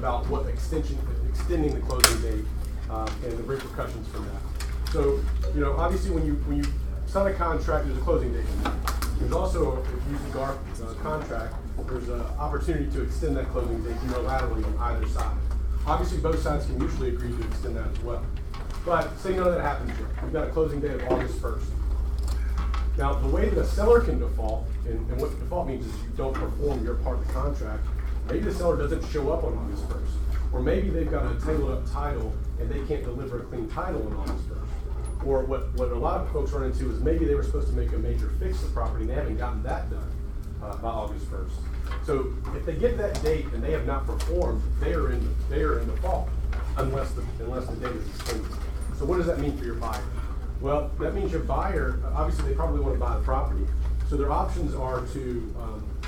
about what extending the closing date and the repercussions from that. So, obviously when you sign a contract, there's a closing date in there. There's also, if you use the GARP contract, there's an opportunity to extend that closing date unilaterally on either side. Obviously, both sides can mutually agree to extend that as well. But say none of that happens here. You've got a closing date of August 1st. Now, the way that a seller can default, and what default means is you don't perform your part of the contract, maybe the seller doesn't show up on August 1st. Or maybe they've got a tangled up title and they can't deliver a clean title on August 1st. Or what a lot of folks run into is maybe they were supposed to make a major fix to the property and they haven't gotten that done by August 1st. So if they get that date and they have not performed, they are in default unless the date is extended. So what does that mean for your buyer? Well, that means your buyer, obviously they probably want to buy the property. So their options are to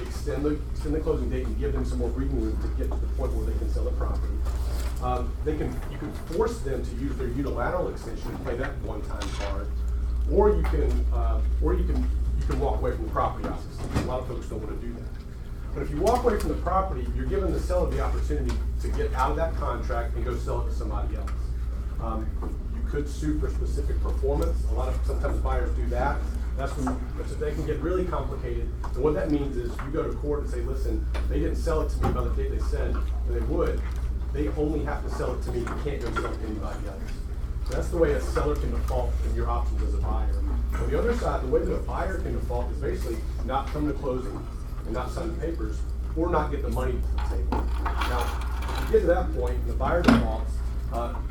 extend the closing date and give them some more breathing room to get to the point where they can sell the property. You can force them to use their unilateral extension and play that one-time card, or you can walk away from the property. Obviously, a lot of folks don't want to do that. But if you walk away from the property, you're giving the seller the opportunity to get out of that contract and go sell it to somebody else. You could sue for specific performance. Sometimes buyers do that. They can get really complicated. And what that means is you go to court and say, listen, they didn't sell it to me by the date they said they would. They only have to sell it to me. You can't go sell it to anybody else. So that's the way a seller can default in your options as a buyer. On the other side, the way that a buyer can default is basically not come to closing and not sign the papers, or not get the money to the table. Now, if you get to that point and the buyer defaults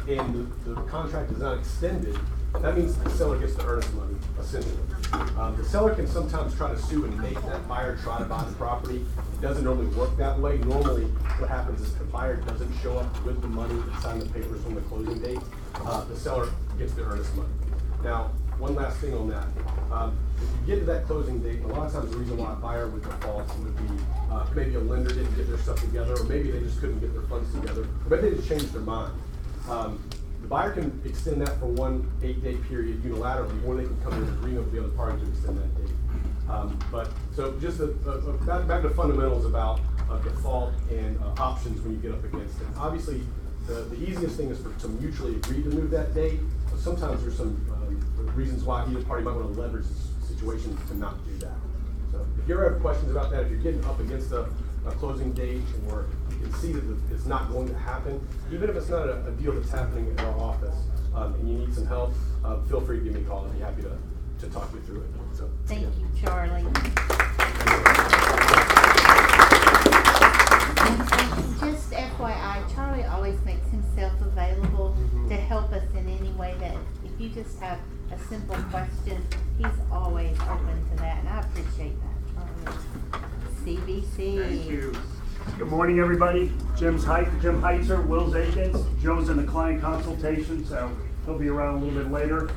and the contract is not extended, that means the seller gets the earnest money, essentially. The seller can sometimes try to sue and make that buyer try to buy the property. It doesn't normally work that way. Normally, what happens is the buyer doesn't show up with the money and sign the papers on the closing date. The seller gets the earnest money. Now, one last thing on that. If you get to that closing date, a lot of times the reason why a buyer would default would be maybe a lender didn't get their stuff together, or maybe they just couldn't get their funds together, or maybe they just changed their mind. The buyer can extend that for one 8-day period unilaterally, or they can come to an agreement with the other party to extend that date. So just back to fundamentals about default and options when you get up against it. Obviously, the easiest thing is to mutually agree to move that date, but sometimes there's some reasons why either party might want to leverage the situation to not do that. So if you ever have questions about that, if you're getting up against a closing date, or you can see that it's not going to happen, even if it's not a deal that's happening in our office, and you need some help, feel free to give me a call. I'd be happy to talk you through it. So, Thank you, Charlie. Just FYI, Charlie always makes himself available to help us in any way that, if you just have a simple question, he's always open to that, and I appreciate that, Charlie. CBC. Thank you. Good morning, everybody. Jim Heitzer, Will's agents. Joe's in the client consultation, so he'll be around a little bit later.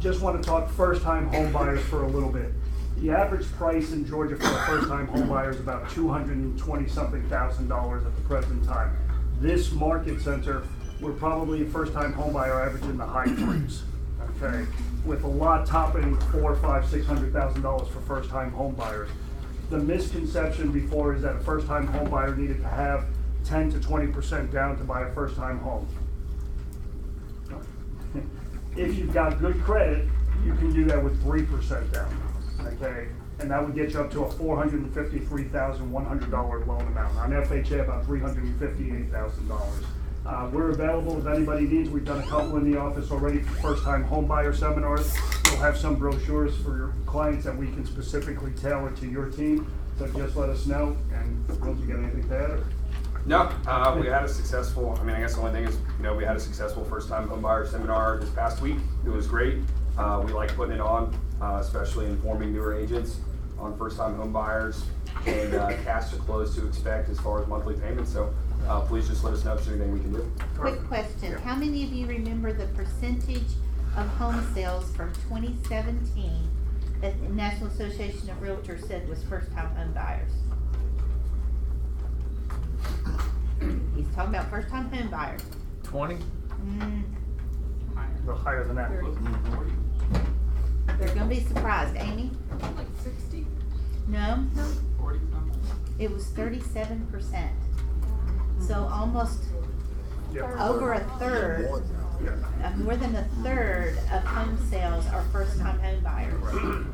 Just want to talk first-time home buyers for a little bit. The average price in Georgia for a first-time home buyer is about $220-something thousand at the present time. This market center, we're probably a first-time home buyer average in the high threes. Okay, with a lot topping $400,000, $500,000, $600,000 for first-time home buyers. The misconception before is that a first-time home buyer needed to have 10 to 20% down to buy a first-time home. If you've got good credit, you can do that with 3% down. Okay, and that would get you up to a $453,100 loan amount. On FHA, about $358,000. We're available if anybody needs. We've done a couple in the office already for first-time home buyer seminars. We'll have some brochures for your clients that we can specifically tailor to your team. So just let us know. And Will, you got anything to add? Or? No, we had a successful, I guess the only thing is, we had a successful first-time home buyer seminar this past week. It was great. We like putting it on, especially informing newer agents on first-time home buyers and cash to close to expect as far as monthly payments. So please just let us know if there's anything we can do. Quick question. Yeah. How many of you remember the percentage of home sales from 2017 that the National Association of Realtors said was first-time home buyers? He's talking about first-time home buyers. 20? A little higher than that. They're going to be surprised. Amy? Like 60? No. 40 something? It was 37%. So almost Yeah. over a third, more than a third of home sales are first-time home buyers.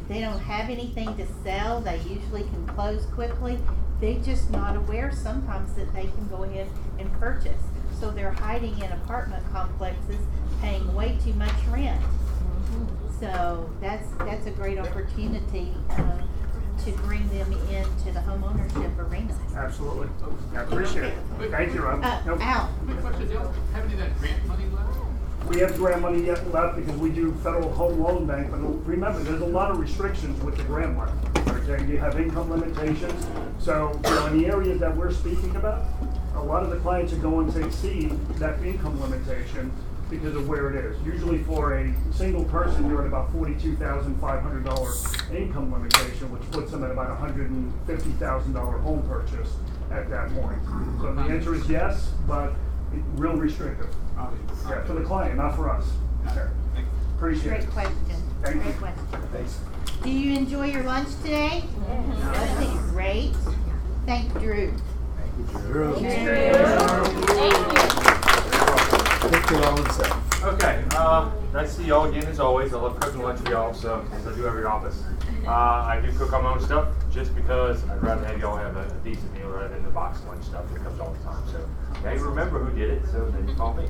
They don't have anything to sell, they usually can close quickly. They're just not aware sometimes that they can go ahead and purchase. So they're hiding in apartment complexes, paying way too much rent. So that's a great opportunity to bring them into the home ownership arena. Absolutely. I appreciate it. Thank you, Rob. Nope. Al, Quick question, do y'all have any of that grant money left? We have grant money yet left because we do Federal Home Loan Bank, but remember, there's a lot of restrictions with the grant money. Okay, you have income limitations. So, in the areas that we're speaking about, a lot of the clients are going to exceed that income limitation because of where it is. Usually for a single person, you're at about $42,500 income limitation, which puts them at about $150,000 home purchase at that point. So the answer is yes, but real restrictive. Yeah, for the client, not for us. Okay. Appreciate it. great question. Thank you. Great question. Thanks. Do you enjoy your lunch today? Okay, great. Thank Drew. Okay, nice to see y'all again as always. I love cooking lunch for y'all, so as I do every office. I do cook all my own stuff just because I'd rather have y'all have a decent meal rather than the box lunch stuff that comes all the time. So now you remember who did it, so then you call me.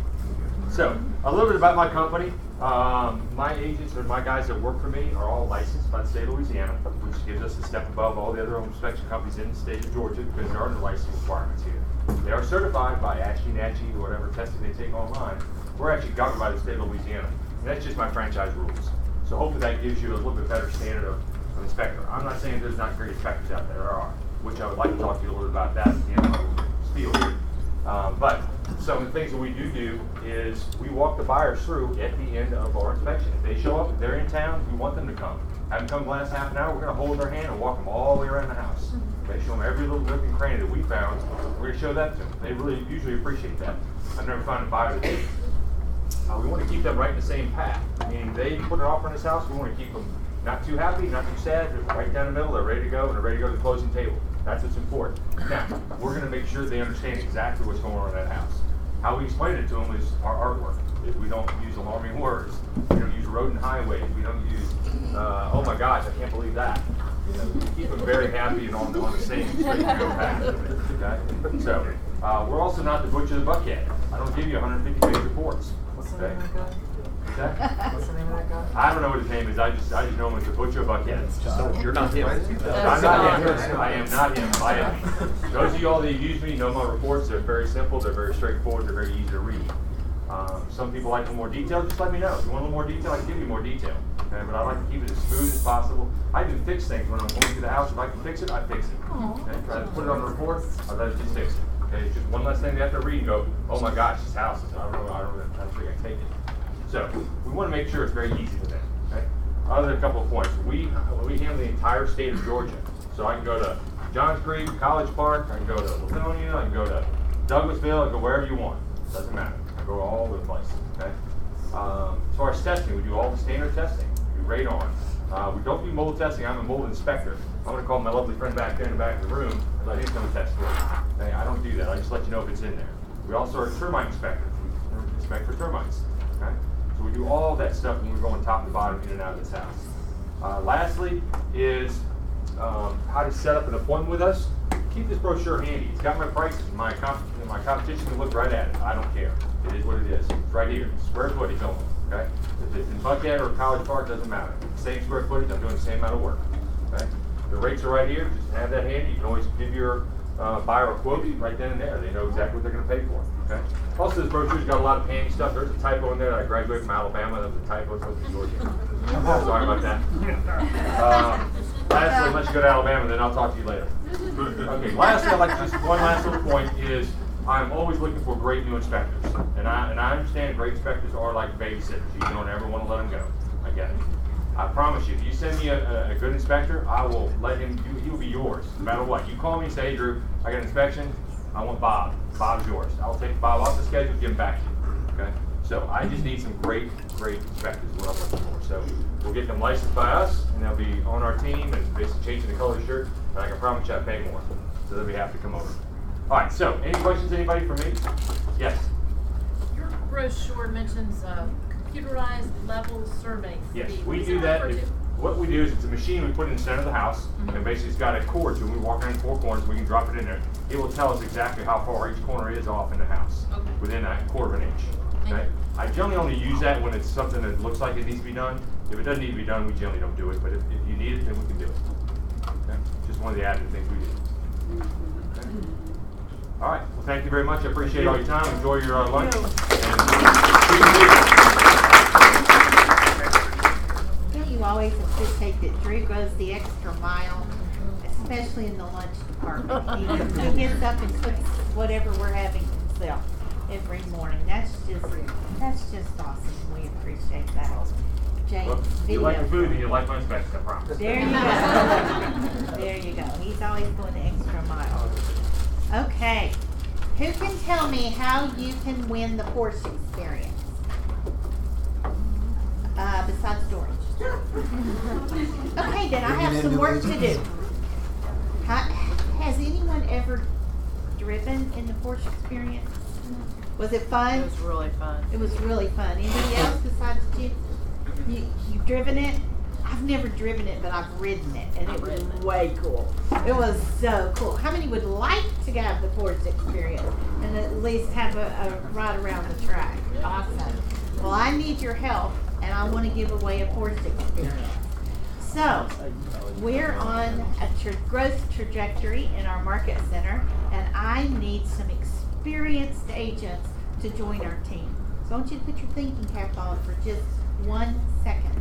So a little bit about my company. My agents or my guys that work for me are all licensed by the state of Louisiana, which gives us a step above all the other home inspection companies in the state of Georgia because there are no licensing requirements here. They are certified by ASHI, NACHI, or whatever testing they take online. We're actually governed by the state of Louisiana. And that's just my franchise rules. So hopefully that gives you a little bit better standard of inspector. I'm not saying there's not great inspectors out there. There are, which I would like to talk to you a little bit about that at the end of my spiel here. But some of the things that we do is we walk the buyers through at the end of our inspection. If they show up, if they're in town, we want them to come. Have them come the last half an hour, we're going to hold their hand and walk them all the way around the house. They show them every little nook and cranny that we found. We're going to show that to them. They really usually appreciate that. I've never found a buyer that didn't. We want to keep them right in the same path. I mean, they put an offer in this house, we want to keep them not too happy, not too sad, they're right down the middle, they're ready to go, and they're ready to go to the closing table. That's what's important. Now, we're going to make sure they understand exactly what's going on in that house. How we explain it to them is our artwork. If we don't use alarming words, we don't use road and highways, we don't use, oh my gosh, I can't believe that. You know, we keep them very happy and on the same straight and narrow path. Okay? So, we're also not the butcher of the buckhead. I don't give you 150-page reports. What's the name of that guy? What's that? What's the name of that guy? I don't know what his name is. I just know him as the butcher of buckhead. You're not him. I'm not him. I am not him. I am. Those of y'all that use me know my reports. They're very simple. They're very straightforward. They're very easy to read. Some people like a little more detail. Just let me know. If you want a little more detail, I can give you more detail. Okay? But I like to keep it as smooth as possible. I even fix things when I'm going to the house. If I can fix it, I fix it. Okay? If I put it on the report, I'd rather just fix it. Okay? It's just one less thing they have to read and go, oh my gosh, this house is, I don't know, I'm sure I can take it. So we want to make sure it's very easy for them. Okay? Other couple of points. We handle the entire state of Georgia. So I can go to Johns Creek, College Park, I can go to Latonia, I can go to Douglasville, I can go wherever you want. Doesn't matter. I go all over the place. Okay? As far as testing, we do all the standard testing. We do radon. We don't do mold testing. I'm a mold inspector. I'm going to call my lovely friend back there in the back of the room and let him come and test for it. Okay? I don't do that. I just let you know if it's in there. We also are termite inspectors. We inspect for termites. Okay? So we do all that stuff when we're going top to bottom in and out of this house. Lastly is how to set up an appointment with us. Keep this brochure handy. It's got my prices. My competition can look right at it. I don't care. It is what it is. It's right here. Square footage only. Okay? If it's in Buckhead or College Park, doesn't matter. Same square footage. I'm doing the same amount of work. Okay? The rates are right here. Just have that handy. You can always give your buyer a quote right then and there. They know exactly what they're going to pay for. Okay? Also, this brochure's got a lot of handy stuff. There's a typo in there that I graduated from Alabama. That was a typo. It's supposed to be Georgia. Sorry about that. Lastly, unless you go to Alabama, then I'll talk to you later. Okay, lastly, I'd like to just one last little point is I'm always looking for great new inspectors. And I understand great inspectors are like babysitters. You don't ever want to let them go. I get it. I promise you, if you send me a good inspector, I will let him, he will be yours, no matter what. You call me and say, hey Drew, I got an inspection, I want Bob. Bob's yours. I'll take Bob off the schedule and give him back to you. Okay? So I just need some great inspectors is what I'm looking for. So we'll get them licensed by us, and they'll be on our team and basically changing the color of the shirt, and I can promise you I pay more. So they'll be happy to come over. All right, so any questions, anybody for me? Yes. Your brochure mentions computerized level survey. Yes, speed. we What do does that. refer to? What we do is it's a machine we put in the center of the house, and basically it's got a cord, so when we walk around 4 corners, we can drop it in there. It will tell us exactly how far each corner is off in the house, Okay. within a quarter of an inch. Okay? I generally only use that when it's something that looks like it needs to be done. If it doesn't need to be done, we generally don't do it, but if you need it, then we can do it. Okay? Just one of the added things we do. Okay? All right, well, thank you very much. I appreciate all your time. Enjoy your lunch. Don't you always appreciate that Drew goes the extra mile, especially in the lunch department? He gets up and cooks whatever we're having himself every morning. That's just awesome. We appreciate that. Jake, Well, you like the food and you like my inspection, I promise. There you go. There you go. He's always going the extra mile. Okay. Who can tell me how you can win the Porsche experience? Besides Dory. Okay, then I have some work to do. Has anyone ever driven in the Porsche experience? Was it fun? It was really fun. It was really fun. Anybody else besides you? You've driven it? I've never driven it, but I've ridden it, and it was way cool. It was so cool. How many would like to have the Porsche experience and at least have a ride around the track? Awesome. Well, I need your help, and I want to give away a Porsche experience. So, we're on a growth trajectory in our market center, and I need some experienced agents to join our team. So I want you to put your thinking cap on for just 1 second.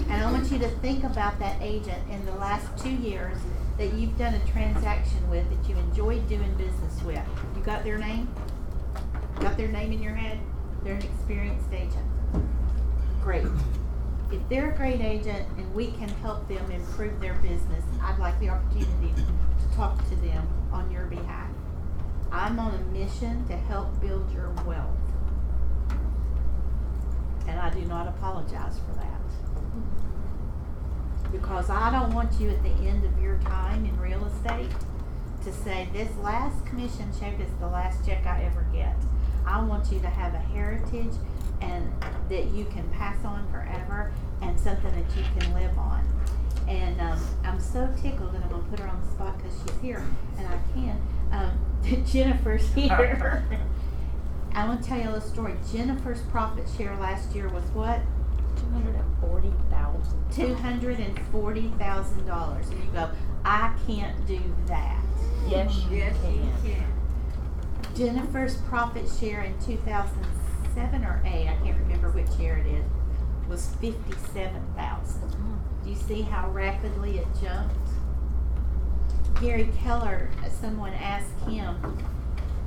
And I want you to think about that agent in the last 2 years that you've done a transaction with, that you enjoyed doing business with. You got their name? Got their name in your head? They're an experienced agent. Great. If they're a great agent and we can help them improve their business, I'd like the opportunity to talk to them on your behalf. I'm on a mission to help build your wealth. And I do not apologize for that. Because I don't want you at the end of your time in real estate to say, this last commission check is the last check I ever get. I want you to have a heritage and that you can pass on forever, and something that you can live on. And I'm so tickled, and I'm going to put her on the spot because she's here, and I can. Jennifer's here. I want to tell you a little story. Jennifer's profit share last year was what? $240,000. $240,000. And you go, I can't do that. Yes, you can. Jennifer's profit share in 2007 or 8, I can't remember which year it is, was $57,000. Do you see how rapidly it jumped? Gary Keller, someone asked him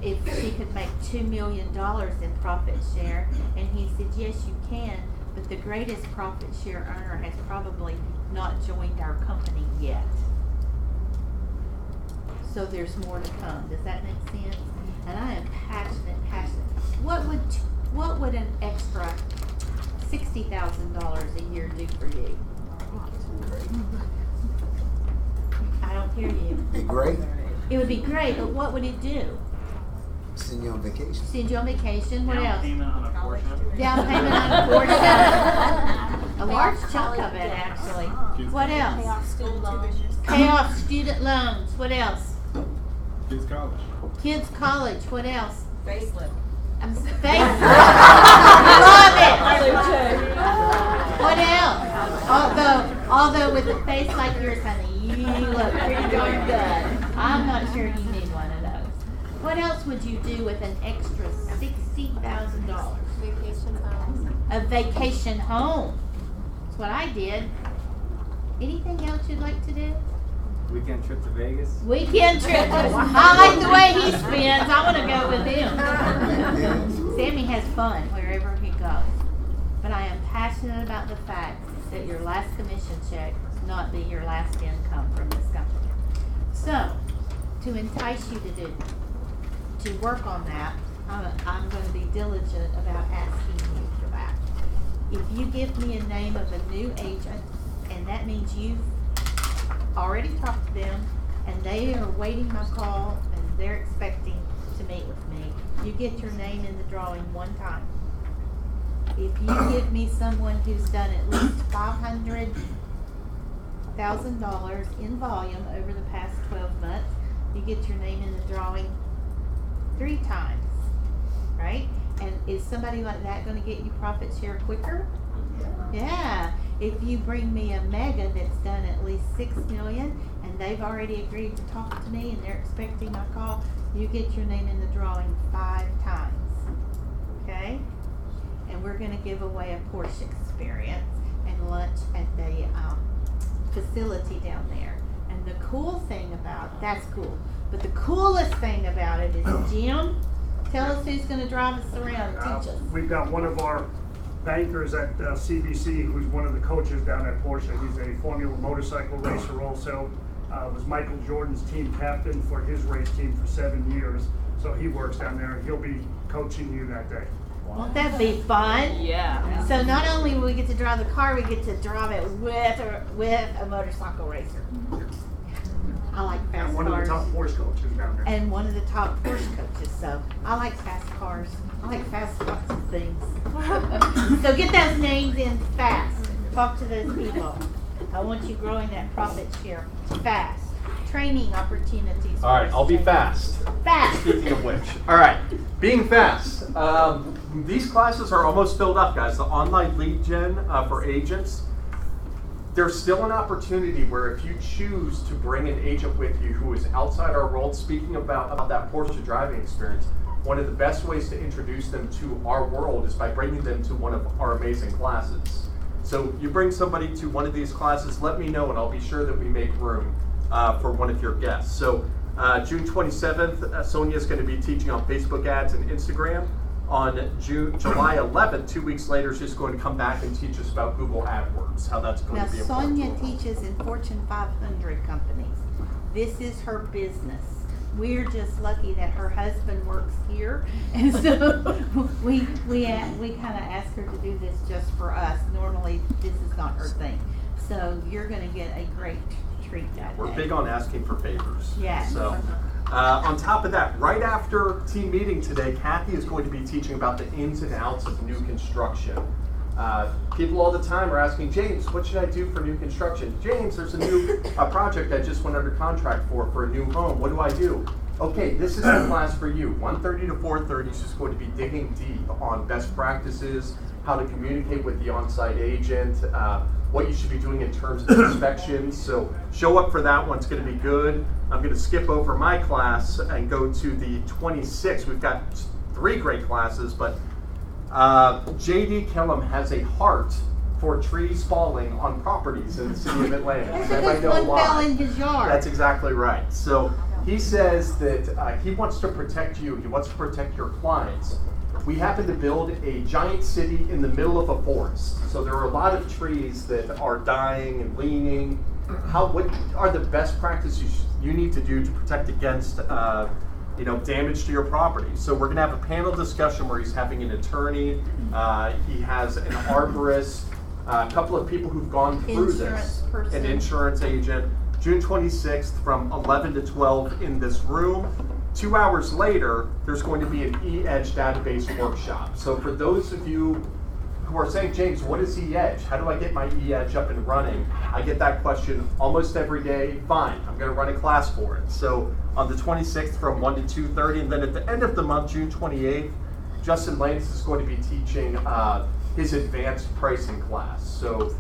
if she could make $2 million in profit share, and he said, yes, you can, but the greatest profit share earner has probably not joined our company yet. So there's more to come. Does that make sense? And I am passionate. What would an extra $60,000 a year do for you? I don't hear you. Be great. It would be great, but what would it do? Send you on vacation. Send you on vacation. What else? Down payment on a Porsche. Down payment on a Porsche. A large chunk of it, actually. What else? Pay off student loans. Pay off student loans. What else? Kids college. Kids college. What else? Facelift. Face. Love it. What else? Although with a face like yours, honey, you look pretty darn good. I'm not sure you need one of those. What else would you do with an extra $60,000? Vacation home. A vacation home. That's what I did. Anything else you'd like to do? Weekend trip to Vegas. Weekend trip. I like the way he spends. I want to go with him. Sammy has fun wherever he goes. But I am passionate about the fact that your last commission check will not be your last income from this company. So, to entice you to work on that, I'm going to be diligent about asking you for that. If you give me a name of a new agent, and that means you've already talked to them, and they are waiting my call, and they're expecting You get your name in the drawing one time. If you give me someone who's done at least $500,000 in volume over the past 12 months, you get your name in the drawing 3 times, right? And is somebody like that going to get you profit share quicker? Yeah. If you bring me a mega that's done at least $6 million and they've already agreed to talk to me and they're expecting my call, you get your name in the drawing 5 times. Okay? And we're going to give away a Porsche experience and lunch at the facility down there. And the cool thing about that's cool. But the coolest thing about it is Jim. Tell us who's going to drive us around and teach us. We've got one of our bankers at CBC who's one of the coaches down at Porsche. He's a Formula motorcycle racer also. Was Michael Jordan's team captain for his race team for 7 years. So he works down there and he'll be coaching you that day. Won't that be fun? Yeah. So not only will we get to drive the car, we get to drive it with a motorcycle racer. I like fast And one cars. of the top Porsche coaches down there. And one of the top Porsche coaches, so I like fast cars. I like fast lots of things. So get those names in fast. Talk to those people. I want you growing that profit share fast. Training opportunities. All right, I'll be fast. Fast. Speaking of which, all right, being fast. These classes are almost filled up, guys. The online lead gen for agents. There's still an opportunity where if you choose to bring an agent with you who is outside our world, speaking about that Porsche driving experience, one of the best ways to introduce them to our world is by bringing them to one of our amazing classes. So you bring somebody to one of these classes, let me know and I'll be sure that we make room for one of your guests. So June 27th, Sonia is going to be teaching on Facebook ads and Instagram. On July 11th, 2 weeks later, she's going to come back and teach us about Google AdWords, how that's going Now, to be important. Sonia teaches in Fortune 500 companies. This is her business. We're just lucky that her husband works here, and so we kind of ask her to do this just for us. Normally, this is not her thing. So you're going to get a great treat that We're day. big on asking for favors. Yeah. So, on top of that, right after team meeting today, Kathy is going to be teaching about the ins and outs of new construction. People all the time are asking, James, what should I do for new construction? James, there's a new project I just went under contract for a new home. What do I do? Okay, this is the class for you. 1:30 to 4:30 is just going to be digging deep on best practices, how to communicate with the on-site agent, what you should be doing in terms of inspections. So show up for that one, it's going to be good. I'm going to skip over my class and go to the 26th. We've got 3 great classes, but J.D. Kellum has a heart for trees falling on properties in the city of Atlanta. That's Everybody because know one fell why. in his yard. That's exactly right. So he says that he wants to protect you, he wants to protect your clients. We happen to build a giant city in the middle of a forest. So there are a lot of trees that are dying and leaning. What are the best practices you need to do to protect against damage to your property? So we're going to have a panel discussion where he's having an attorney, he has an arborist, a couple of people who've gone through Insurance this, person. an insurance agent. June 26th from 11 to 12 in this room. 2 hours later, there's going to be an e-edge database workshop. So for those of you who are saying, James, what is e-edge? How do I get my e-edge up and running? I get that question almost every day. Fine, I'm going to run a class for it. So on the 26th from 1 to 2:30, and then at the end of the month, June 28th, Justin Lance is going to be teaching his advanced pricing class. So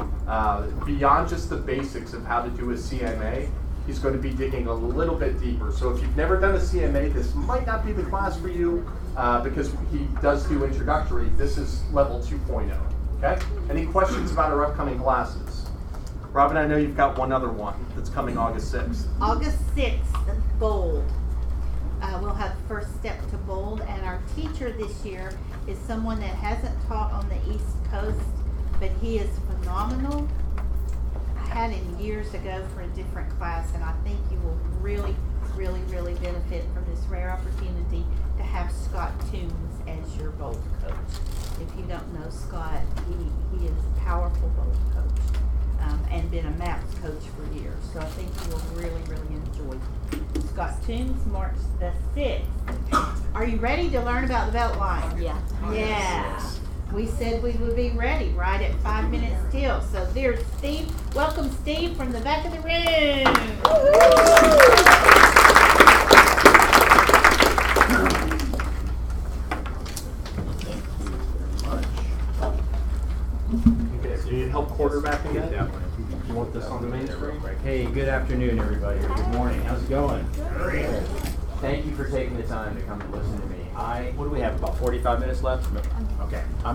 beyond just the basics of how to do a CMA, he's going to be digging a little bit deeper. So if you've never done a CMA, this might not be the class for you because he does do introductory. This is level 2.0, okay? Any questions about our upcoming classes? Robin, I know you've got one other one that's coming August 6th. August 6th, Bold. We'll have first step to Bold, and our teacher this year is someone that hasn't taught on the East Coast, but he is phenomenal. I had him years ago for a different class, and I think you will really, really, really benefit from this rare opportunity to have Scott Toombs as your Bold coach. If you don't know Scott, he is a powerful Bold coach. And been a MAPS coach for years. So I think you will really, really enjoy Scott Toombs, March the 6th. Are Are you ready to learn about the Beltline? Yeah. Yeah. We said we would be ready right at 5 minutes till. So there's Steve. Welcome, Steve, from the back of the room. Do you need help quarterbacking that? You want this on the main screen? Hey, good afternoon, everybody, or good morning. How's it going? Great. Thank you for taking the time to come and listen to me. What do we have, about 45 minutes left? Okay, I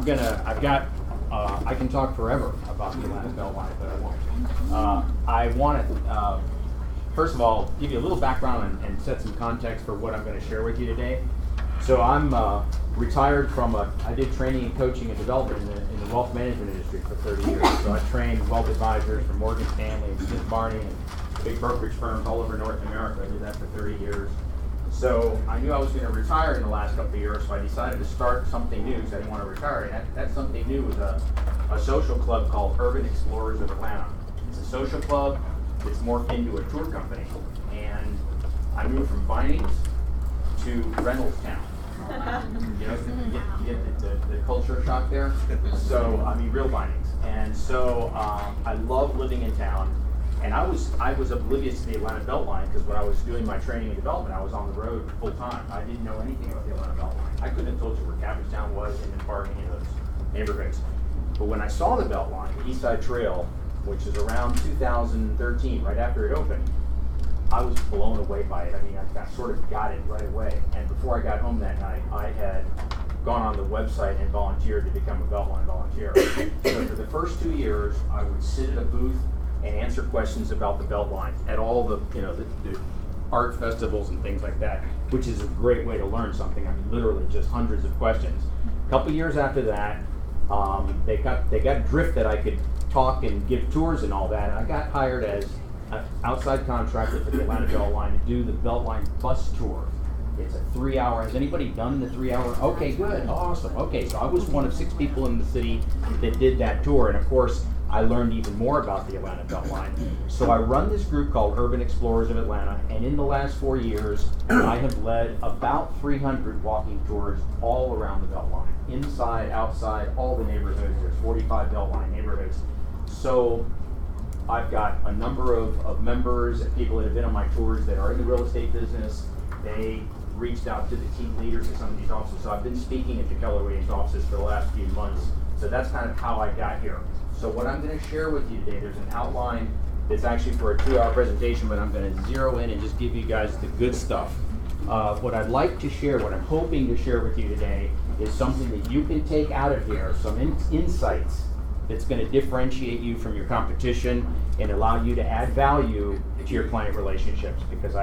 can talk forever about the Atlanta Beltline, but I won't. I want to, first of all, give you a little background and set some context for what I'm going to share with you today. So I'm retired from I did training and coaching and development in the wealth management industry for 30 years. So I trained wealth advisors from Morgan Stanley and Smith Barney and big brokerage firms all over North America. I did that for 30 years. So I knew I was going to retire in the last couple of years, so I decided to start something new because I didn't want to retire. And that something new was a social club called Urban Explorers of Atlanta. It's a social club that's morphed into a tour company. And I moved from Vinings to Reynoldstown. You know, you get the culture shock there. So, I mean, real Vinings. And so I love living in town. And I was oblivious to the Atlanta Beltline because when I was doing my training and development, I was on the road full time. I didn't know anything about the Atlanta Beltline. I couldn't have told you where Cabbagetown was in the park, any of those neighborhoods. But when I saw the Beltline, the East Side Trail, which is around 2013, right after it opened, I was blown away by it. I mean, I sort of got it right away. And before I got home that night, I had gone on the website and volunteered to become a Beltline volunteer. So for the first 2 years, I would sit at a booth and answer questions about the Beltline at all the art festivals and things like that, which is a great way to learn something. I mean, literally just hundreds of questions. A couple years after that, they got drift that I could talk and give tours and all that. And I got hired as an outside contractor for the Atlanta Beltline to do the Beltline bus tour. It's a 3-hour. Has anybody done the 3-hour? Okay, good, awesome. Okay, so I was one of 6 people in the city that did that tour, and of course, I learned even more about the Atlanta Beltline. So I run this group called Urban Explorers of Atlanta, and in the last 4 years, I have led about 300 walking tours all around the Beltline, inside, outside, all the neighborhoods. There's 45 Beltline neighborhoods. So I've got a number of members and people that have been on my tours that are in the real estate business. They reached out to the team leaders of some of these offices. So I've been speaking at the Keller Williams offices for the last few months. So that's kind of how I got here. So what I'm going to share with you today, there's an outline that's actually for a 2-hour presentation, but I'm going to zero in and just give you guys the good stuff. What I'd like to share, what I'm hoping to share with you today, is something that you can take out of here, some insights that's going to differentiate you from your competition and allow you to add value to your client relationships. Because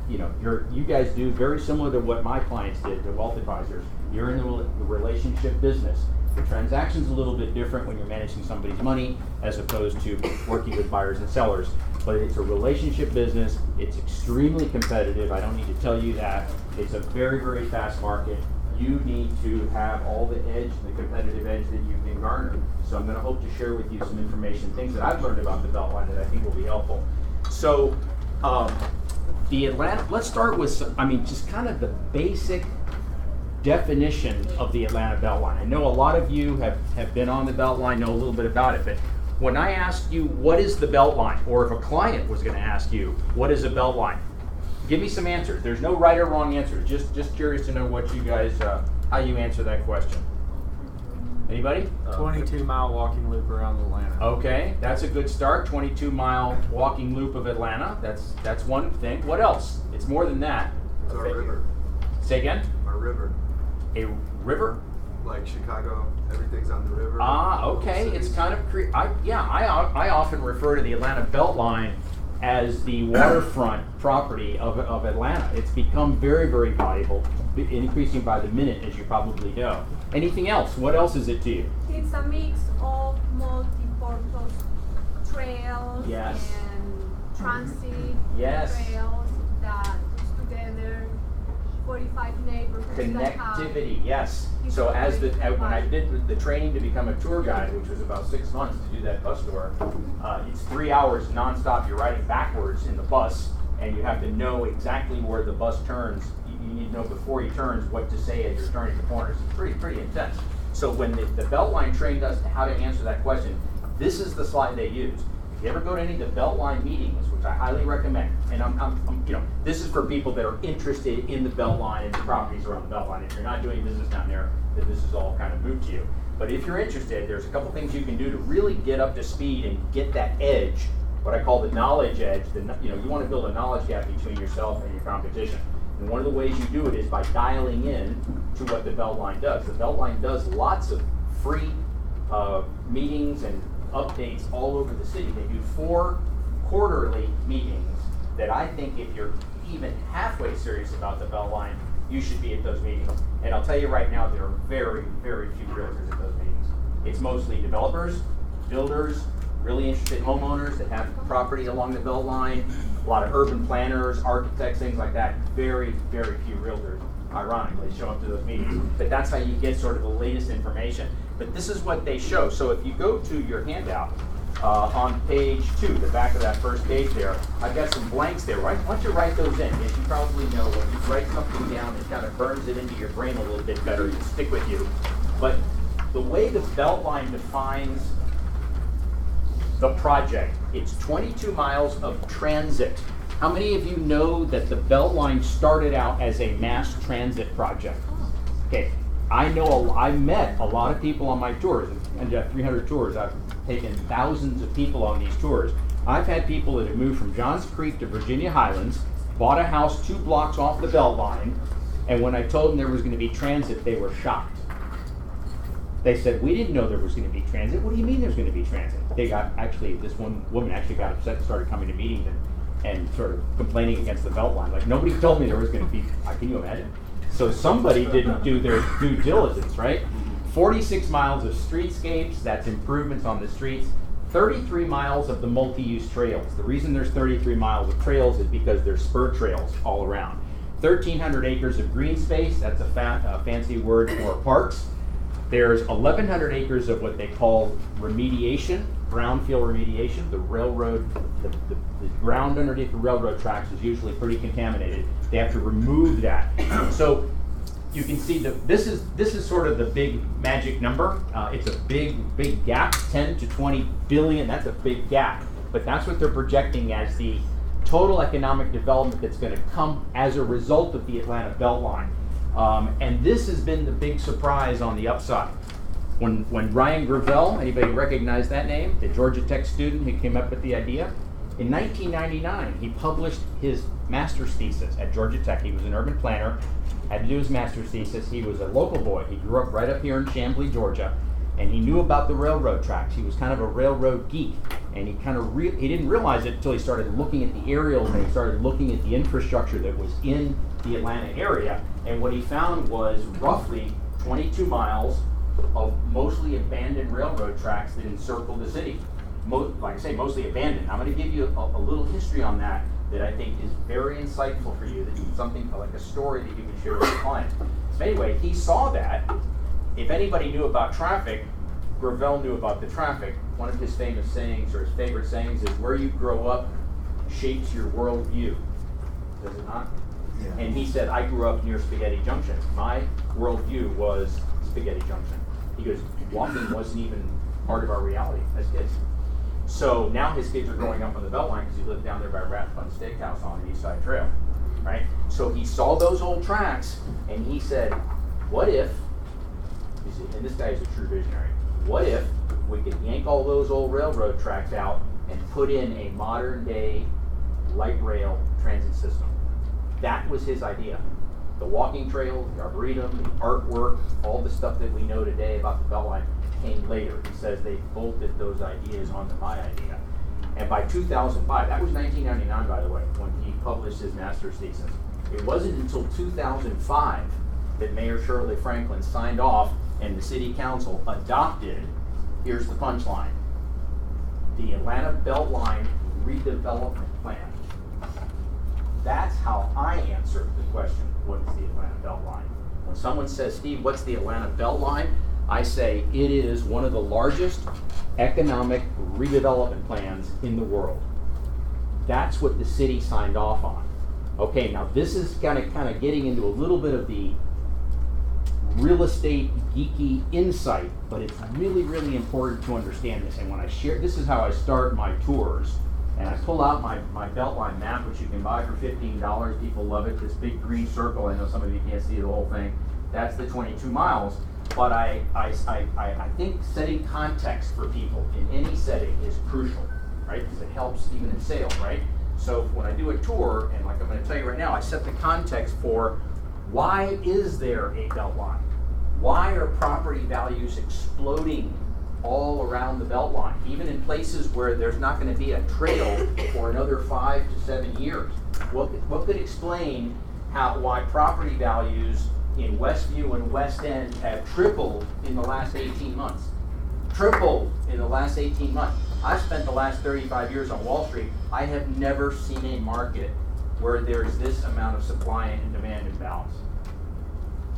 you guys do very similar to what my clients did, the wealth advisors. You're in the relationship business. The transaction's a little bit different when you're managing somebody's money as opposed to working with buyers and sellers. But it's a relationship business. It's extremely competitive. I don't need to tell you that. It's a very, very fast market. You need to have all the edge, the competitive edge that you can garner. So I'm going to hope to share with you some information, things that I've learned about the Beltline that I think will be helpful. So the Atlanta, let's start with, just kind of the basic definition of the Atlanta Beltline. I know a lot of you have been on the Beltline, know a little bit about it, but when I ask you what is the Beltline, or if a client was going to ask you what is a Beltline, give me some answers. There's no right or wrong answer. Just curious to know what you guys, how you answer that question. Anybody? 22-mile walking loop around Atlanta. Okay, that's a good start. 22-mile walking loop of Atlanta. That's one thing. What else? It's more than that. It's our river. Say again? Our river. A river? Like Chicago, everything's on the river. Ah, okay. It's kind of I often refer to the Atlanta Beltline as the waterfront property of Atlanta. It's become very, very valuable, increasing by the minute, as you probably know. Anything else? What else is it to you? It's a mix of multi-purpose trails and transit trails that put together 45 neighborhoods. Connectivity, yes. So when I did the training to become a tour guide, which was about 6 months to do that bus tour, it's 3 hours nonstop. You're riding backwards in the bus, and you have to know exactly where the bus turns. you need to know before he turns what to say as you're turning the corners. It's pretty intense. So when the Beltline trained us how to answer that question, this is the slide they used. If you ever go to any of the Beltline meetings, which I highly recommend, and I'm this is for people that are interested in the Beltline and the properties around the Beltline. If you're not doing business down there, then this is all kind of moot to you. But if you're interested, there's a couple things you can do to really get up to speed and get that edge, what I call the knowledge edge. You want to build a knowledge gap between yourself and your competition. And one of the ways you do it is by dialing in to what the Beltline does. The Beltline does lots of free meetings and updates all over the city. They do 4 quarterly meetings that I think if you're even halfway serious about the Beltline, you should be at those meetings. And I'll tell you right now, there are very, very few realtors at those meetings. It's mostly developers, builders, really interested homeowners that have property along the Beltline, a lot of urban planners, architects, things like that. Very, very few realtors, ironically, show up to those meetings. But that's how you get sort of the latest information. But this is what they show. So if you go to your handout, on page 2, the back of that first page there, I've got some blanks there. Why don't you write those in? As you probably know, when you write something down, it kind of burns it into your brain a little bit better to stick with you. But the way the Beltline defines the project, it's 22 miles of transit. How many of you know that the Beltline started out as a mass transit project? Okay, I met a lot of people on my tours, and 300 tours. I've taken thousands of people on these tours. I've had people that have moved from Johns Creek to Virginia Highlands, bought a house 2 blocks off the Beltline, and when I told them there was going to be transit, they were shocked. They said, we didn't know there was going to be transit. What do you mean there's going to be transit? This one woman actually got upset and started coming to meetings and sort of complaining against the Beltline. Like, nobody told me there was going to be, can you imagine? So somebody didn't do their due diligence, right? 46 miles of streetscapes, that's improvements on the streets. 33 miles of the multi-use trails. The reason there's 33 miles of trails is because there's spur trails all around. 1,300 acres of green space, that's a fancy word for parks. There's 1,100 acres of what they call remediation, brownfield remediation. The railroad, the ground underneath the railroad tracks is usually pretty contaminated. They have to remove that. So you can see that this is sort of the big magic number. It's a big gap, 10 to 20 billion. That's a big gap, but that's what they're projecting as the total economic development that's going to come as a result of the Atlanta Beltline. And this has been the big surprise on the upside. When Ryan Gravel, anybody recognize that name? The Georgia Tech student who came up with the idea. In 1999, he published his master's thesis at Georgia Tech. He was an urban planner, had to do his master's thesis. He was a local boy. He grew up right up here in Chamblee, Georgia, and he knew about the railroad tracks. He was kind of a railroad geek, and he didn't realize it until he started looking at the aerials and he started looking at the infrastructure that was in the Atlanta area. And what he found was roughly 22 miles of mostly abandoned railroad tracks that encircle the city. Like I say, mostly abandoned. I'm going to give you a little history on that I think is very insightful for you, that something like a story that you can share with your clients. So anyway, he saw that. If anybody knew about traffic, Gravel knew about the traffic. One of his famous sayings, or his favorite sayings, is where you grow up shapes your worldview. Does it not? Yeah. And he said, I grew up near Spaghetti Junction. My worldview was Spaghetti Junction. He goes, walking wasn't even part of our reality as kids. So now his kids are growing up on the Beltline because he lived down there by Rathbun Steakhouse on the East Side Trail, right? So he saw those old tracks and he said, what if, and this guy is a true visionary, what if we could yank all those old railroad tracks out and put in a modern day light rail transit system? That was his idea. The walking trails, the arboretum, the artwork, all the stuff that we know today about the Beltline came later. He says they bolted those ideas onto my idea. And by 2005, that was 1999 by the way, when he published his master's thesis. It wasn't until 2005 that Mayor Shirley Franklin signed off and the city council adopted, here's the punchline, the Atlanta Beltline redevelopment plan. That's how I answer the question, what is the Atlanta Beltline? When someone says, Steve, what's the Atlanta Beltline? I say it is one of the largest economic redevelopment plans in the world. That's what the city signed off on. Okay, now this is kind of getting into a little bit of the real estate geeky insight, but it's really, really important to understand this. And when I share, this is how I start my tours. And I pull out my Beltline map, which you can buy for $15. People love it. This big green circle. I know some of you can't see the whole thing. That's the 22 miles. But I think setting context for people in any setting is crucial, right? Because it helps even in sales, right? So when I do a tour, and like I'm going to tell you right now, I set the context for why is there a Beltline? Why are property values exploding all around the Beltline, even in places where there's not going to be a trail for another 5 to 7 years? What could explain why property values in Westview and West End have tripled in the last 18 months? Tripled in the last 18 months. I've spent the last 35 years on Wall Street. I have never seen a market where there's this amount of supply and demand imbalance.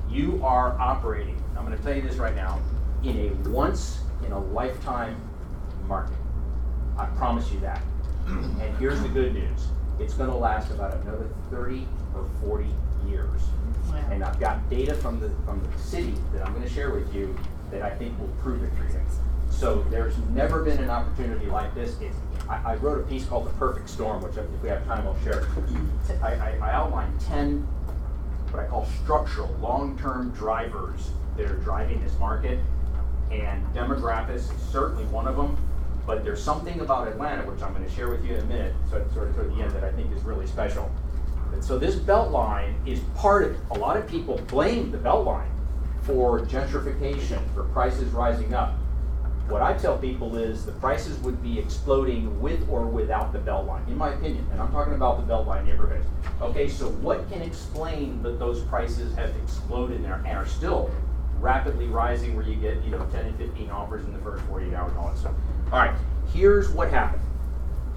You are operating, I'm going to tell you this right now, in a once-in-a-lifetime market. I promise you that. And here's the good news. It's going to last about another 30 or 40 years. Wow. And I've got data from the city that I'm going to share with you that I think will prove it for you. So there's never been an opportunity like this. I wrote a piece called The Perfect Storm, which if we have time I'll share. I outlined 10 what I call structural, long-term drivers that are driving this market. And demographics is certainly one of them, but there's something about Atlanta, which I'm going to share with you in a minute, so sort of toward the end, that I think is really special. And so this Beltline is part of it. A lot of people blame the Beltline for gentrification, for prices rising up. What I tell people is the prices would be exploding with or without the Beltline, in my opinion, and I'm talking about the Beltline neighborhoods. Okay, so what can explain that those prices have exploded and are still rapidly rising, where you get 10 and 15 offers in the first 48 hours and all that stuff? All right, here's what happened.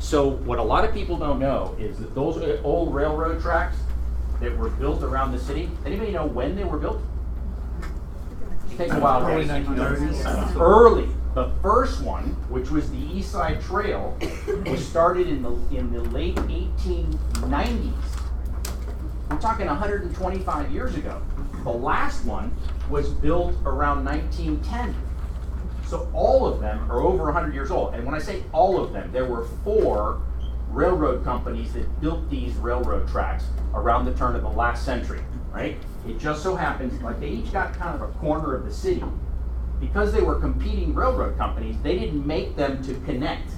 So what a lot of people don't know is that those old railroad tracks that were built around the city, anybody know when they were built? It takes a while. Early 1930s. Early. The first one, which was the East Side Trail, was started in the late 1890s. We're talking 125 years ago. The last one was built around 1910. So all of them are over 100 years old. And when I say all of them, there were 4 railroad companies that built these railroad tracks around the turn of the last century, right? It just so happens, like, they each got kind of a corner of the city. Because they were competing railroad companies, they didn't make them to connect.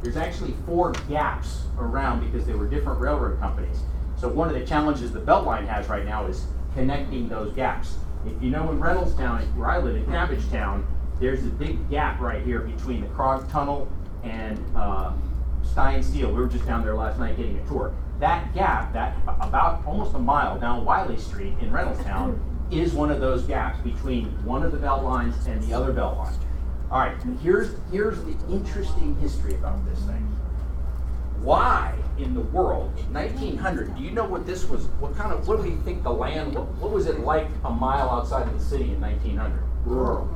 There's actually 4 gaps around because they were different railroad companies. So one of the challenges the Beltline has right now is connecting those gaps. If you know in Reynoldstown, where I live in Cabbagetown, there's a big gap right here between the Krog Tunnel and Stein Steel. We were just down there last night getting a tour. That gap, that about almost a mile down Wiley Street in Reynoldstown, is one of those gaps between one of the belt lines and the other belt line. All right, here's the interesting history about this thing. Why in the world, in 1900, do you know what this was, what do you think the land, what was it like a mile outside of the city in 1900? Rural.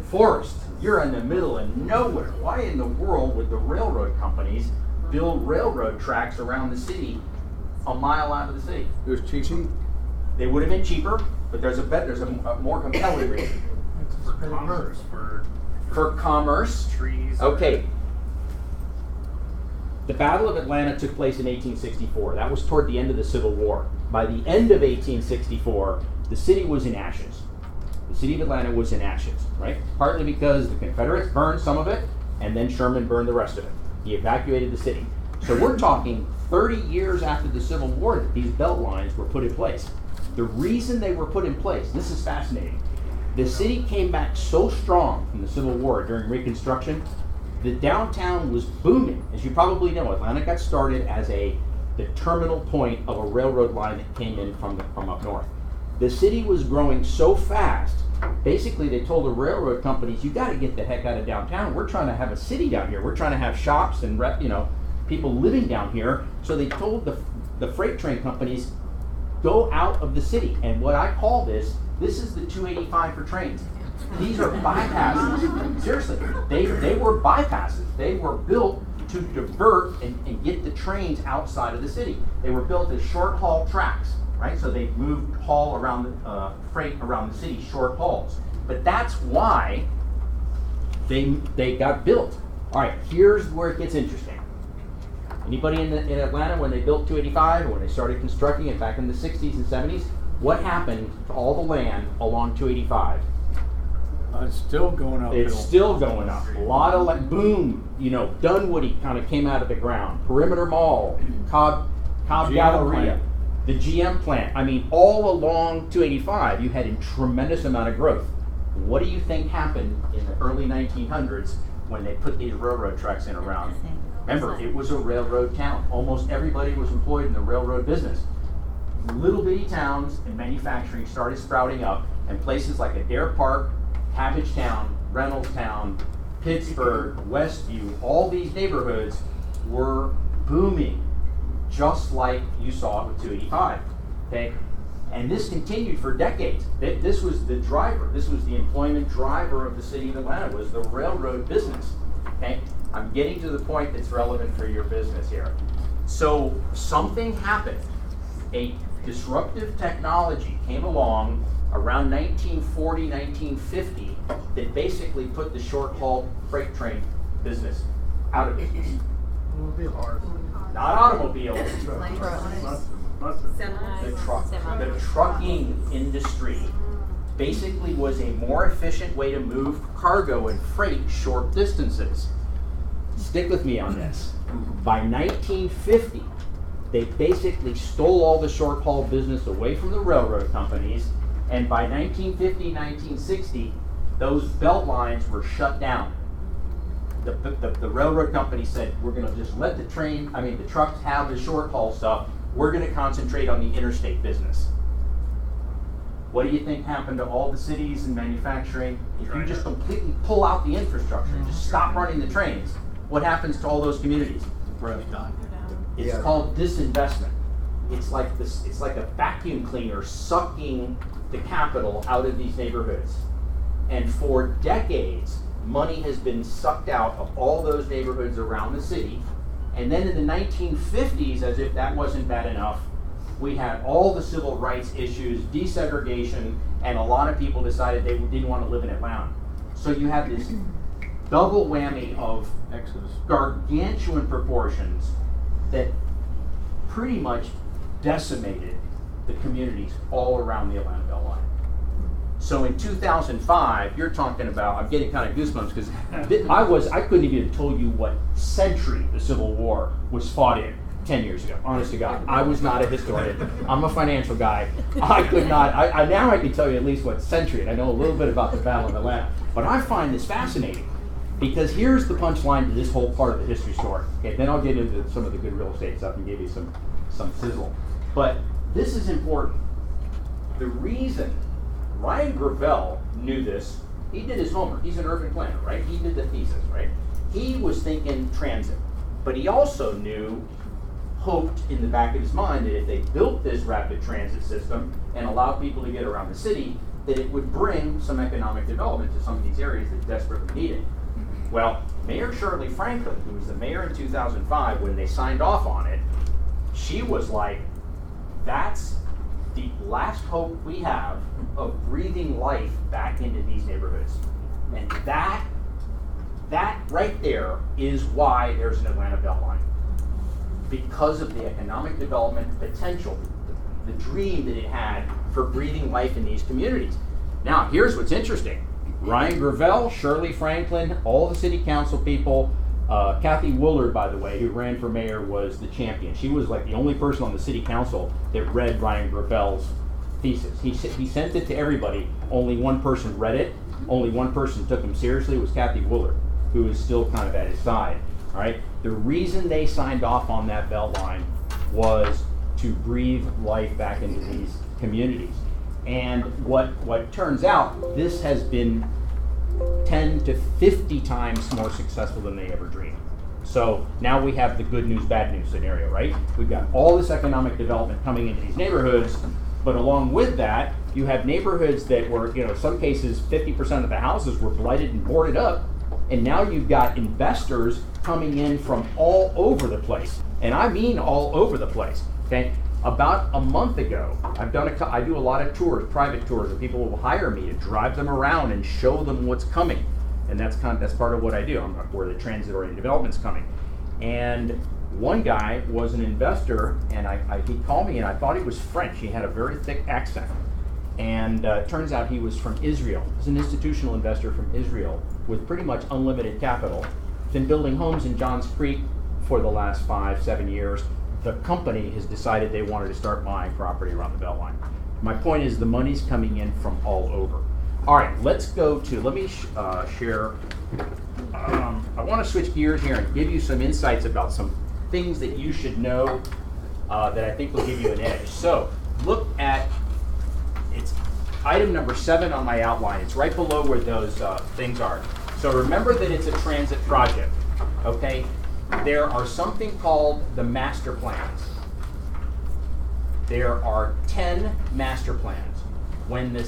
Forest. You're in the middle of nowhere. Why in the world would the railroad companies build railroad tracks around the city a mile out of the city? It was cheap. They would have been cheaper, but there's a more compelling reason. For commerce, for commerce. Trees. Okay. The Battle of Atlanta took place in 1864. That was toward the end of the Civil War. By the end of 1864, the city was in ashes. The city of Atlanta was in ashes, right? Partly because the Confederates burned some of it, and then Sherman burned the rest of it. He evacuated the city. So we're talking 30 years after the Civil War that these belt lines were put in place. The reason they were put in place, this is fascinating, the city came back so strong from the Civil War during Reconstruction, the downtown was booming. As you probably know, Atlanta got started as the terminal point of a railroad line that came in from up north. The city was growing so fast, basically they told the railroad companies, you got to get the heck out of downtown. We're trying to have a city down here. We're trying to have shops and people living down here. So they told the freight train companies, go out of the city. And what I call this is the 285 for trains. These are bypasses. Seriously, they were bypasses. They were built to divert and get the trains outside of the city. They were built as short haul tracks, right? So they moved haul around freight around the city, short hauls. But that's why they got built. All right, here's where it gets interesting. Anybody in Atlanta, when they built 285, or when they started constructing it back in the 60s and 70s, what happened to all the land along 285? It's still going up. It's still going up. A lot of boom, Dunwoody kind of came out of the ground. Perimeter Mall, Cobb Galleria, the GM plant. I mean, all along 285, you had a tremendous amount of growth. What do you think happened in the early 1900s when they put these railroad tracks in around? Remember, it was a railroad town. Almost everybody was employed in the railroad business. Little bitty towns and manufacturing started sprouting up, and places like Adair Park, Cabbagetown, Reynoldstown, Pittsburgh, Westview, all these neighborhoods were booming, just like you saw with 285. Okay? And this continued for decades. This was the driver. This was the employment driver of the city of Atlanta, was the railroad business. Okay? I'm getting to the point that's relevant for your business here. So something happened. A disruptive technology came along around 1940, 1950 that basically put the short haul freight train business out of business. Not automobiles. The trucking industry basically was a more efficient way to move cargo and freight short distances. Stick with me on this. By 1950, they basically stole all the short haul business away from the railroad companies, and by 1950, 1960, those belt lines were shut down. The railroad company said, we're going to just let the trucks have the short haul stuff. We're going to concentrate on the interstate business. What do you think happened to all the cities and manufacturing? If you just completely pull out the infrastructure, just stop running the trains, what happens to all those communities? It's called disinvestment. It's like this. It's like a vacuum cleaner sucking the capital out of these neighborhoods. And for decades, money has been sucked out of all those neighborhoods around the city. And then in the 1950s, as if that wasn't bad enough, we had all the civil rights issues, desegregation, and a lot of people decided they didn't want to live in Atlanta. So you have this double whammy of gargantuan proportions that pretty much decimated the communities all around the Atlanta Beltline. So in 2005, you're talking about, I'm getting kind of goosebumps because I couldn't even have told you what century the Civil War was fought in 10 years ago, honest to God. I was not a historian. I'm a financial guy. I could not, now I can tell you at least what century, and I know a little bit about the Battle of Atlanta. But I find this fascinating because here's the punchline to this whole part of the history story. Okay, then I'll get into some of the good real estate stuff and give you some sizzle. But this is important. The reason Ryan Gravel knew this, he did his homework. He's an urban planner, right? He did the thesis, right? He was thinking transit, but he also hoped in the back of his mind that if they built this rapid transit system and allowed people to get around the city, that it would bring some economic development to some of these areas that desperately need it. Well, Mayor Shirley Franklin, who was the mayor in 2005 when they signed off on it, she was like, that's the last hope we have of breathing life back into these neighborhoods. And that right there is why there's an Atlanta Beltline. Because of the economic development potential, the dream that it had for breathing life in these communities. Now, here's what's interesting. Ryan Gravel, Shirley Franklin, all the city council people, Kathy Woolard, by the way, who ran for mayor, was the champion. She was like the only person on the city council that read Ryan Gravel's thesis. He sent it to everybody. Only one person read it. Only one person took him seriously. It was Kathy Woolard, who is still kind of at his side. All right. The reason they signed off on that Beltline was to breathe life back into these communities. And what turns out, this has been 10 to 50 times more successful than they ever dreamed. So now we have the good news, bad news scenario, right? We've got all this economic development coming into these neighborhoods, but along with that, you have neighborhoods that were, in some cases, 50% of the houses were blighted and boarded up And now you've got investors coming in from all over the place. And I mean all over the place, okay? About a month ago, I do a lot of tours, private tours, and people will hire me to drive them around and show them what's coming. And that's part of what I do, where the transit-oriented development's coming. And one guy was an investor, and he called me, and I thought he was French. He had a very thick accent. And turns out he was from Israel. He's an institutional investor from Israel with pretty much unlimited capital. Been building homes in Johns Creek for the last 5-7 years. The company has decided they wanted to start buying property around the Beltline. My point is the money's coming in from all over. All right, let me share. I want to switch gears here and give you some insights about some things that you should know that I think will give you an edge. So look at, it's item number 7 on my outline. It's right below where those things are. So remember that it's a transit project, okay? There are something called the master plans. There are 10 master plans. When the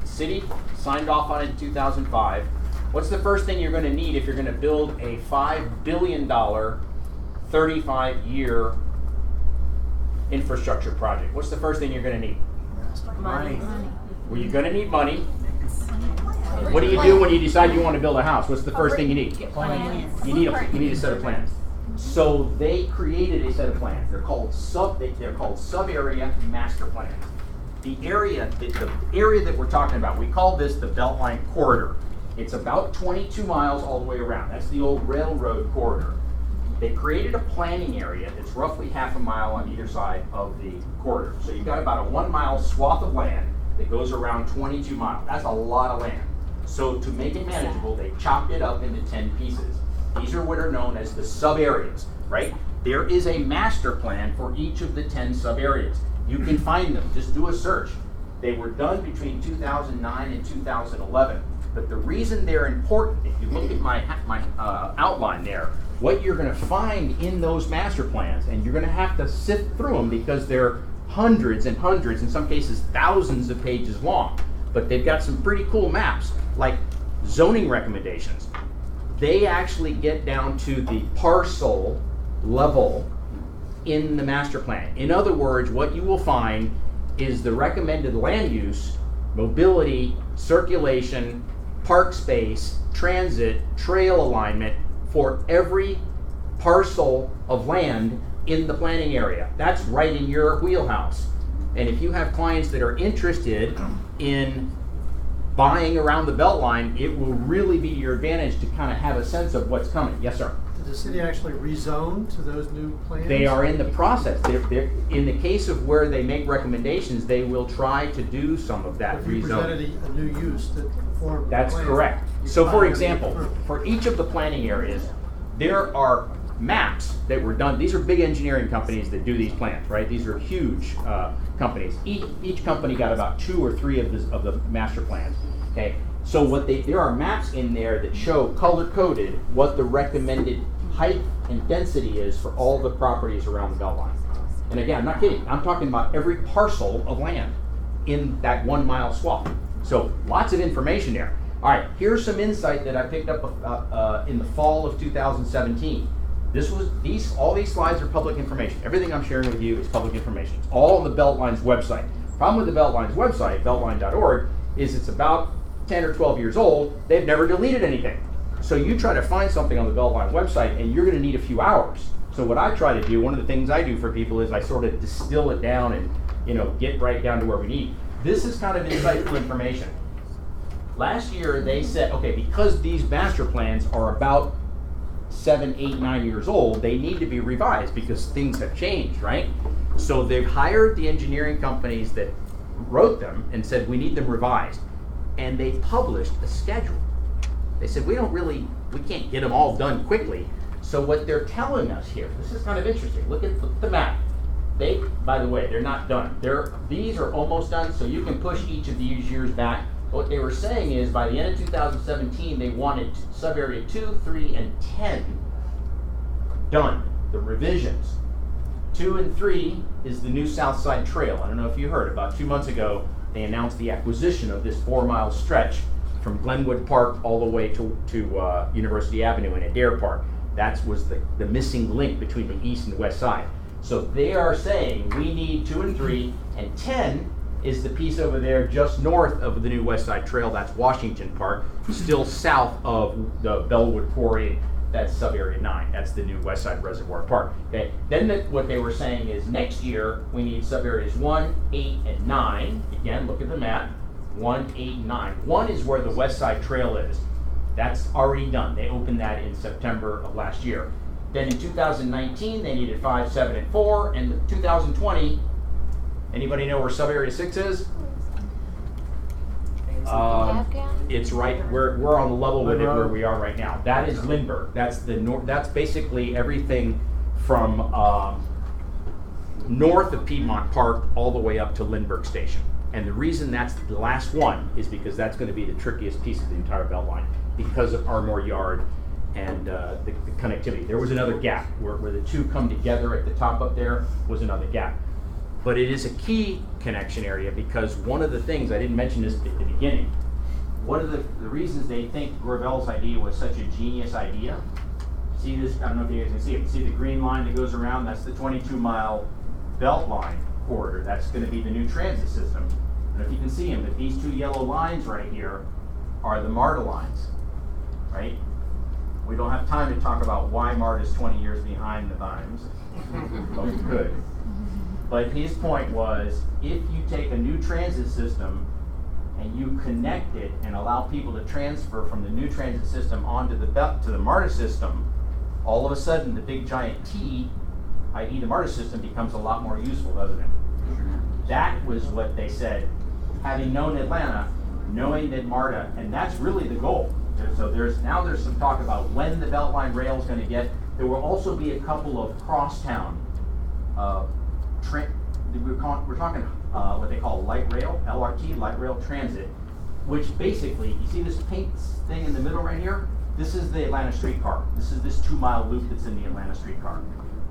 city signed off on it in 2005, what's the first thing you're going to need if you're going to build a $5 billion, 35-year infrastructure project? What's the first thing you're going to need? Money. Well, you're going to need money. What do you do when you decide you want to build a house? What's the first thing you need? Plans. You need a set of plans. So they created a set of plans. They're called sub-area master plans. The area that we're talking about, we call this the Beltline corridor. It's about 22 miles all the way around. That's the old railroad corridor. They created a planning area that's roughly half a mile on either side of the corridor. So you've got about a 1 mile swath of land that goes around 22 miles. That's a lot of land. So to make it manageable, they chopped it up into 10 pieces. These are what are known as the sub-areas, right? There is a master plan for each of the 10 sub-areas. You can find them, just do a search. They were done between 2009 and 2011. But the reason they're important, if you look at my outline there, what you're going to find in those master plans, and you're going to have to sift through them because they're hundreds and hundreds, in some cases thousands of pages long. But they've got some pretty cool maps, like zoning recommendations. They actually get down to the parcel level in the master plan. In other words, what you will find is the recommended land use, mobility, circulation, park space, transit, trail alignment for every parcel of land in the planning area. That's right in your wheelhouse. And if you have clients that are interested in buying around the Beltline, it will really be to your advantage to kind of have a sense of what's coming. Yes, sir? Did the city actually rezone to those new plans? They are in the process. They're, in the case of where they make recommendations, they will try to do some of that If you rezoning. presented a new use that conformed to the That's plan, correct. you So for find it example, approved. for each of the planning areas, there are maps that were done. These are big engineering companies that do these plans, right? These are huge companies. Each company got about 2 or 3 of the master plans. Okay, so there are maps in there that show color-coded what the recommended height and density is for all the properties around the Beltline. And again, I'm not kidding. I'm talking about every parcel of land in that 1 mile swath. So lots of information there. All right, here's some insight that I picked up in the fall of 2017. All these slides are public information. Everything I'm sharing with you is public information. It's all on the Beltline's website. Problem with the Beltline's website, beltline.org, is it's about 10 or 12 years old. They've never deleted anything. So you try to find something on the Beltline website and you're going to need a few hours. So what I try to do, one of the things I do for people is I sort of distill it down and get right down to where we need. This is kind of insightful information. Last year they said, okay, because these master plans are about 7, 8, 9 years old, they need to be revised because things have changed, right? So they've hired the engineering companies that wrote them and said, we need them revised. And they published a schedule. They said, we can't get them all done quickly. So what they're telling us here, this is kind of interesting. Look at the map. By the way, they're not done. These are almost done, so you can push each of these years back. What they were saying is by the end of 2017, they wanted sub-area 2, 3, and 10 done, the revisions. 2 and 3 is the new South Side Trail. I don't know if you heard, about 2 months ago, they announced the acquisition of this 4 mile stretch from Glenwood Park all the way to University Avenue in Adair Park. That was the missing link between the east and the west side. So they are saying we need 2 and 3, and 10 is the piece over there just north of the new West Side Trail. That's Washington Park, still south of the Bellwood Quarry. That's sub-area 9. That's the new West Side Reservoir Park. Okay. Then what they were saying is next year we need sub-areas 1, 8, and 9. Again, look at the map. 1, 8, and 9. 1 is where the West Side Trail is. That's already done. They opened that in September of last year. Then in 2019 they needed 5, 7, and 4. And in 2020, anybody know where sub-area 6 is? It's right. We're on the level with it where we are right now. That is Lindbergh. That's the That's basically everything from north of Piedmont Park all the way up to Lindbergh Station. And the reason that's the last one is because that's going to be the trickiest piece of the entire Beltline because of Ardmore Yard and the connectivity. There was another gap where the two come together at the top up there was another gap. But it is a key connection area because one of the things, I didn't mention this at the beginning, one of the reasons they think Gravel's idea was such a genius idea, see this, I don't know if you guys can see it, see the green line that goes around, that's the 22-mile Beltline corridor. That's going to be the new transit system. And if you can see them, that these 2 yellow lines right here are the MARTA lines, right? We don't have time to talk about why MARTA is 20 years behind the times. But we could. But his point was, if you take a new transit system and you connect it and allow people to transfer from the new transit system onto the MARTA system, all of a sudden the big giant T, i.e. the MARTA system, becomes a lot more useful, doesn't it? That was what they said. Having known Atlanta, knowing that MARTA, and that's really the goal. So there's some talk about when the Beltline rail is going to get. There will also be a couple of crosstown. We're talking what they call light rail, LRT, light rail transit, which basically, you see this pink thing in the middle right here? This is the Atlanta streetcar. This is this 2-mile loop that's in the Atlanta streetcar.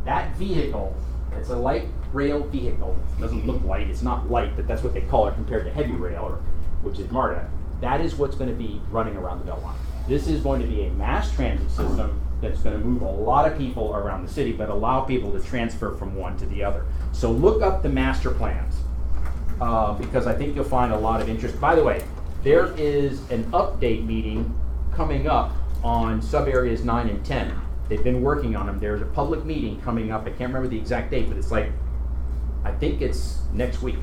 That vehicle, it's a light rail vehicle. It doesn't look light, it's not light, but that's what they call it compared to heavy rail, which is MARTA. That is what's going to be running around the Beltline. This is going to be a mass transit system that's going to move a lot of people around the city, but allow people to transfer from one to the other. So look up the master plans, because I think you'll find a lot of interest. By the way, there is an update meeting coming up on sub-areas 9 and 10. They've been working on them. There's a public meeting coming up. I can't remember the exact date, but it's like, I think it's next week.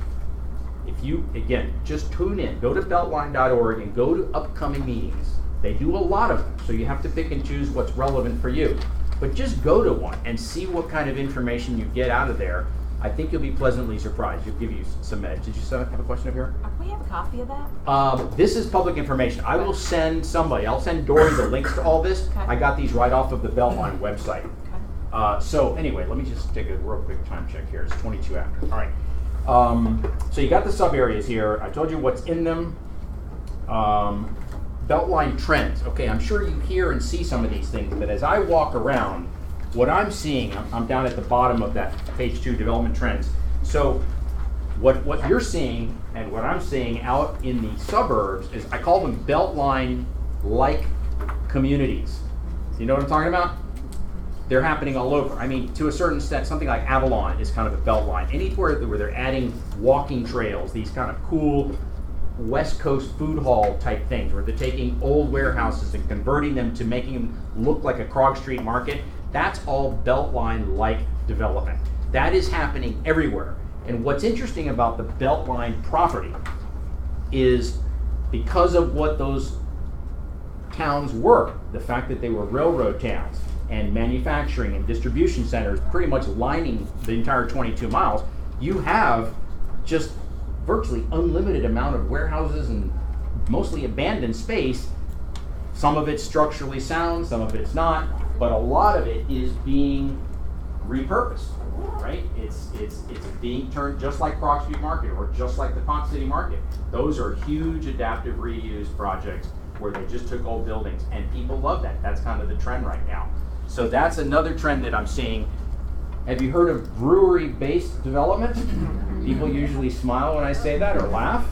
If you, again, just tune in, go to beltline.org and go to upcoming meetings. They do a lot of them, so you have to pick and choose what's relevant for you. But just go to one and see what kind of information you get out of there. I think you'll be pleasantly surprised. It'll give you some edge. Did you have a question up here? Can we have a copy of that? This is public information. I will send somebody, I'll send Dory the links to all this. Okay. I got these right off of the Beltline website. Okay. So anyway, let me just take a real quick time check here. It's 22 after. All right. So you got the sub areas here. I told you what's in them. Beltline trends. Okay, I'm sure you hear and see some of these things, but as I walk around, what I'm seeing, I'm down at the bottom of that page 2, development trends. So what you're seeing and what I'm seeing out in the suburbs is, I call them Beltline-like communities. You know what I'm talking about? They're happening all over. I mean, to a certain extent, something like Avalon is kind of a Beltline. Anywhere where they're adding walking trails, these kind of cool West Coast food hall type things, where they're taking old warehouses and converting them to making them look like a Krog Street market, that's all Beltline-like development. That is happening everywhere. And what's interesting about the Beltline property is, because of what those towns were, the fact that they were railroad towns and manufacturing and distribution centers pretty much lining the entire 22 miles, you have just virtually unlimited amount of warehouses and mostly abandoned space. Some of it's structurally sound, some of it's not, but a lot of it is being repurposed, right? It's being turned just like Krog Street Market or just like the Ponce City Market. Those are huge adaptive reuse projects where they just took old buildings, and people love that. That's kind of the trend right now. So that's another trend that I'm seeing. Have you heard of brewery-based development? People usually smile when I say that or laugh.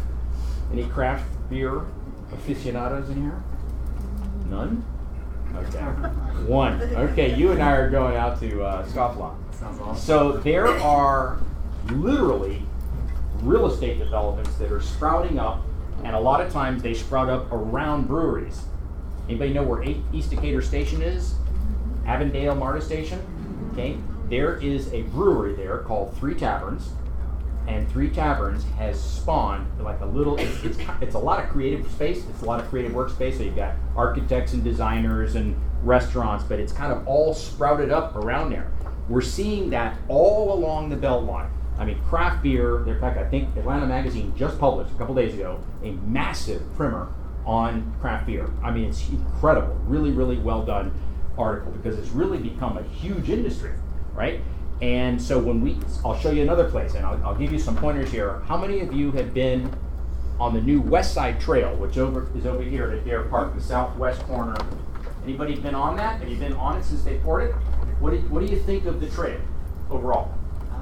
Any craft beer aficionados in here? None? Okay. One. Okay, you and I are going out to Scofflaw. Sounds awesome. So there are literally real estate developments that are sprouting up, and a lot of times they sprout up around breweries. Anybody know where East Decatur Station is? Avondale MARTA Station? Okay. There is a brewery there called Three Taverns, and Three Taverns has spawned like a little, it's a lot of creative space, it's a lot of creative workspace, so you've got architects and designers and restaurants, but it's kind of all sprouted up around there. We're seeing that all along the Beltline. I mean, craft beer, in fact, I think Atlanta Magazine just published a couple days ago a massive primer on craft beer. I mean, it's incredible, really, really well done article, because it's really become a huge industry, right? And so I'll show you another place, and I'll give you some pointers here. How many of you have been on the new West Side Trail, which is over here at Dare Park, the southwest corner? Anybody been on that? Have you been on it since they poured it? What do you think of the trail overall?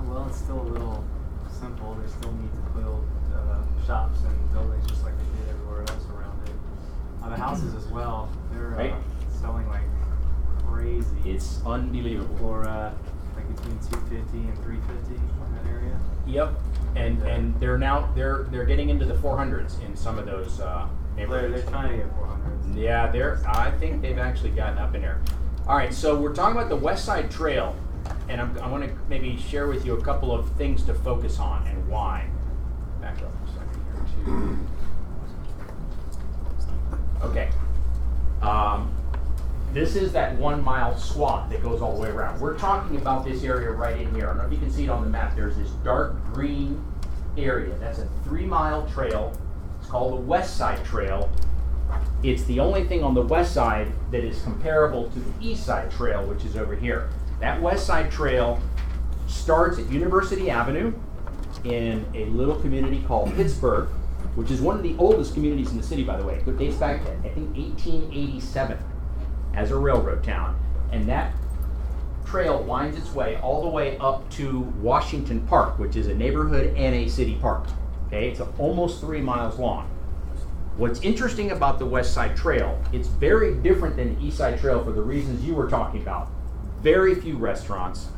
Well, it's still a little simple. They still need to build shops and buildings just like they did everywhere else around it. The houses as well. They're selling like crazy. It's unbelievable. For like between 250 and 350 in that area. Yep, and they're getting into the 400s in some of those neighborhoods. They're trying to get 400s. Yeah, I think they've actually gotten up in there. All right, so we're talking about the West Side Trail, and I want to maybe share with you a couple of things to focus on and why. Back up a second here too. Okay. This is that 1 mile swath that goes all the way around. We're talking about this area right in here. I don't know if you can see it on the map. There's this dark green area. That's a 3 mile trail. It's called the West Side Trail. It's the only thing on the west side that is comparable to the East Side Trail, which is over here. That West Side Trail starts at University Avenue in a little community called Pittsburgh, which is one of the oldest communities in the city, by the way. It dates back to, I think, 1887 as a railroad town. And that trail winds its way all the way up to Washington Park, which is a neighborhood and a city park. Okay, it's almost 3 miles long. What's interesting about the West Side Trail, it's very different than the East Side Trail for the reasons you were talking about. Very few restaurants,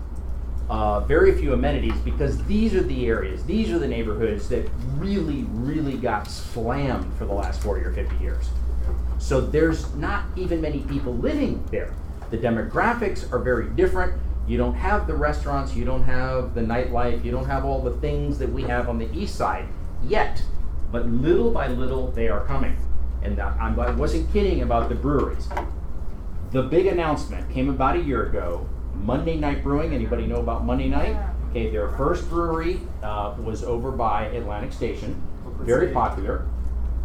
very few amenities, because these are the areas, these are the neighborhoods that really, really got slammed for the last 40 or 50 years. So there's not even many people living there. The demographics are very different. You don't have the restaurants, you don't have the nightlife, you don't have all the things that we have on the East Side yet. But little by little, they are coming. And I wasn't kidding about the breweries. The big announcement came about a year ago. Monday Night Brewing, anybody know about Monday Night? Okay, their first brewery was over by Atlantic Station. Very popular.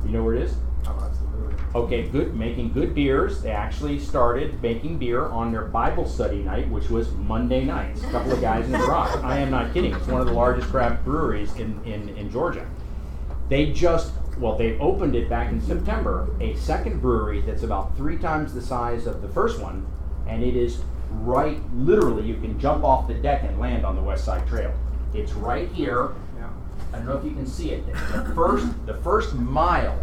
You know where it is? Oh, absolutely. Okay, good, making good beers. They actually started making beer on their Bible study night, which was Monday nights. A couple of guys in the garage. I am not kidding. It's one of the largest craft breweries in Georgia. They opened it back in September, a second brewery that's about 3 times the size of the first one, and it is right, literally, you can jump off the deck and land on the West Side Trail. It's right here. Yeah. I don't know if you can see it. The first mile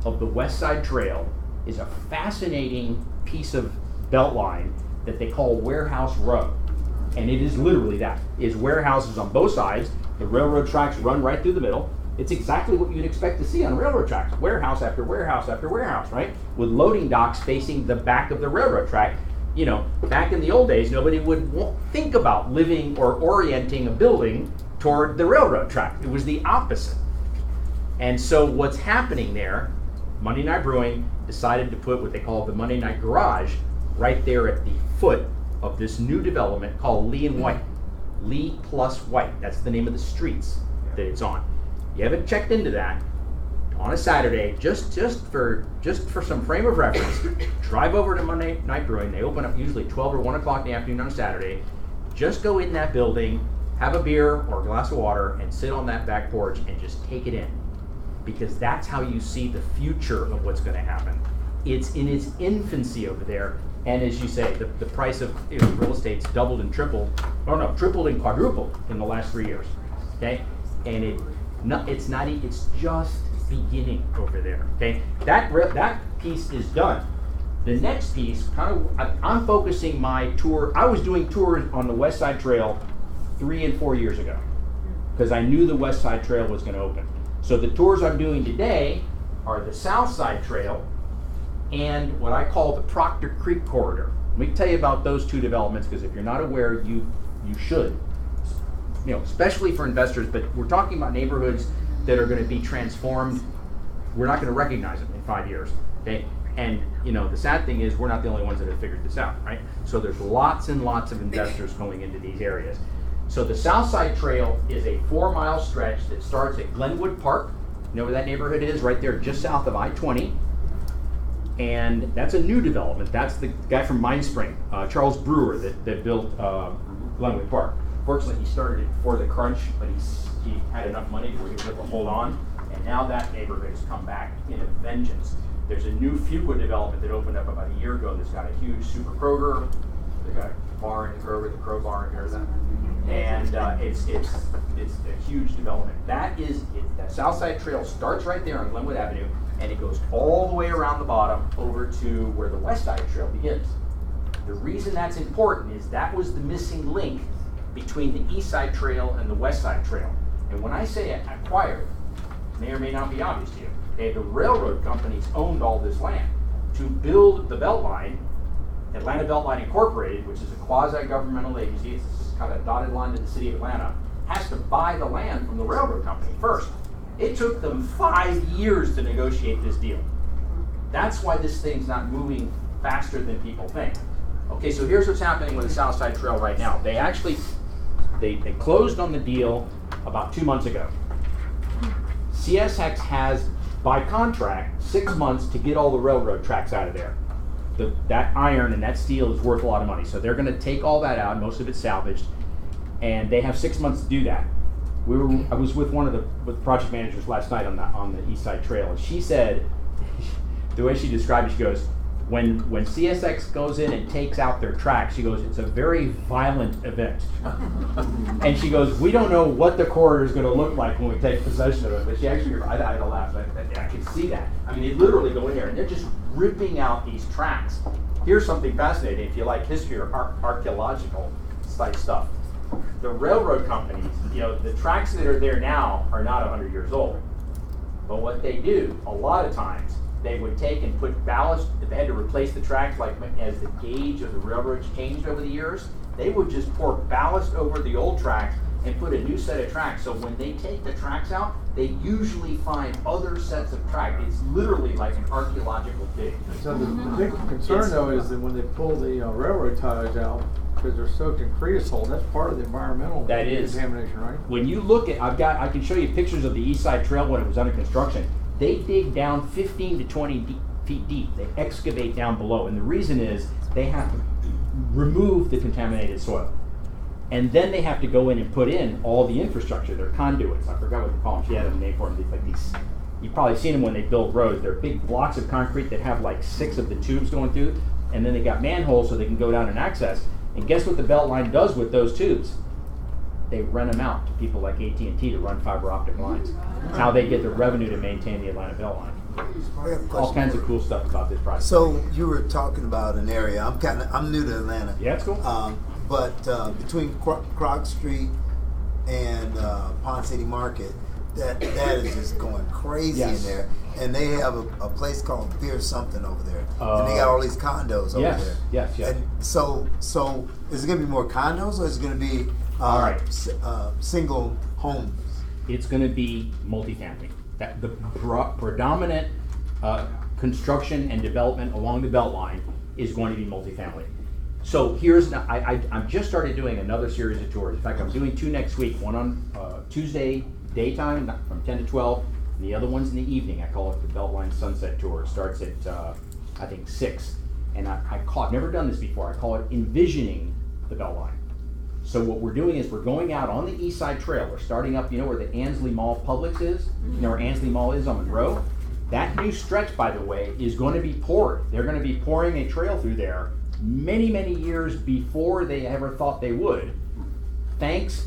of the West Side Trail is a fascinating piece of beltline that they call Warehouse Row. And it is literally that. It's warehouses on both sides. The railroad tracks run right through the middle. It's exactly what you'd expect to see on railroad tracks. Warehouse after warehouse after warehouse, right? With loading docks facing the back of the railroad track. You know, back in the old days, nobody would think about living or orienting a building toward the railroad track. It was the opposite. And so what's happening there, Monday Night Brewing decided to put what they call the Monday Night Garage right there at the foot of this new development called Lee and White. Lee plus White. That's the name of the streets that it's on. You haven't checked into that on a Saturday, just for some frame of reference, drive over to Monday Night Brewing. They open up usually 12 or 1 o'clock in the afternoon on a Saturday. Just go in that building, have a beer or a glass of water, and sit on that back porch and just take it in. Because that's how you see the future of what's going to happen. It's in its infancy over there, and as you say, the price of real estate's doubled and tripled, tripled and quadrupled in the last 3 years. Okay, and it's just beginning over there. Okay, that piece is done. The next piece, I'm focusing my tour. I was doing tours on the West Side Trail 3 and 4 years ago because I knew the West Side Trail was going to open. So the tours I'm doing today are the South Side Trail and what I call the Proctor Creek Corridor. Let me tell you about those two developments because if you're not aware, you should. You know, especially for investors, but we're talking about neighborhoods that are going to be transformed. We're not going to recognize them in 5 years, okay? And you know, the sad thing is we're not the only ones that have figured this out, right? So there's lots and lots of investors going into these areas. So the South Side Trail is a 4-mile stretch that starts at Glenwood Park. You know where that neighborhood is? Right there just south of I-20. And that's a new development. That's the guy from Mindspring, Charles Brewer, that built Glenwood Park. Fortunately, he started it before the crunch, but he had enough money where he was able to hold on. And now that neighborhood has come back in a vengeance. There's a new Fuqua development that opened up about a year ago that's got a huge super Kroger. They got a bar in Kroger, the Crow Bar in Arizona. And it's a huge development. That Southside Trail starts right there on Glenwood Avenue, and it goes all the way around the bottom over to where the West Side Trail begins. The reason that's important is that was the missing link between the East Side Trail and the West Side Trail. And when I say acquired, it may or may not be obvious to you. Okay, the railroad companies owned all this land. To build the Beltline, Atlanta Beltline Incorporated, which is a quasi-governmental agency, it's kind of a dotted line to the city of Atlanta, has to buy the land from the railroad company first. It took them 5 years to negotiate this deal. That's why this thing's not moving faster than people think. Okay, so here's what's happening with the South Side Trail right now. They actually, they closed on the deal about 2 months ago. CSX has, by contract, 6 months to get all the railroad tracks out of there. That iron and that steel is worth a lot of money. So they're going to take all that out, most of it's salvaged, and they have 6 months to do that. I was with one of the project managers last night on the East Side Trail, and she said, the way she described it, she goes, when CSX goes in and takes out their tracks, she goes, it's a very violent event. And she goes, we don't know what the corridor is going to look like when we take possession of it. But she actually, I had to laugh. I could see that. I mean, they literally go in there and they're just ripping out these tracks. Here's something fascinating if you like history or archaeological type stuff. The railroad companies, you know, the tracks that are there now are not 100 years old. But what they do, a lot of times, they would take and put ballast. If they had to replace the tracks, like as the gauge of the railroads changed over the years, they would just pour ballast over the old tracks and put a new set of tracks. So when they take the tracks out, they usually find other sets of tracks. It's literally like an archaeological dig. So the big concern though is that when they pull the railroad ties out, because they're soaked in creosote, that's part of the environmental contamination, right? When you look at, I can show you pictures of the East Side Trail when it was under construction. They dig down 15 to 20 feet deep. They excavate down below. And the reason is they have to remove the contaminated soil. And then they have to go in and put in all the infrastructure. They're conduits. I forgot what they call them. She had a name for them. Like these, you've probably seen them when they build roads. They're big blocks of concrete that have like 6 of the tubes going through. And then they got manholes so they can go down and access. And guess what the Beltline does with those tubes? They rent them out to people like AT&T to run fiber optic lines. That's how they get the revenue to maintain the Atlanta Beltline. All kinds of cool stuff about this project. So you were talking about an area. I'm new to Atlanta. Yeah, it's cool. But between Croc Street and Pond City Market, that is just going crazy in there. And they have a place called Pier something over there, and they got all these condos over there. Yes. And so is it going to be more condos, or is it going to be single homes? It's going to be multifamily. The predominant construction and development along the Beltline is going to be multifamily. So I'm just started doing another series of tours. In fact, I'm doing 2 next week. One on Tuesday daytime from 10 to 12, and the other one's in the evening. I call it the Beltline Sunset Tour. It starts at I think 6, and I've never done this before. I call it envisioning the Beltline. So what we're doing is we're going out on the East Side Trail. We're starting up, you know where the Ansley Mall Publix is? You know where Ansley Mall is on Monroe? That new stretch, by the way, is going to be poured. They're going to be pouring a trail through there many, many years before they ever thought they would. Thanks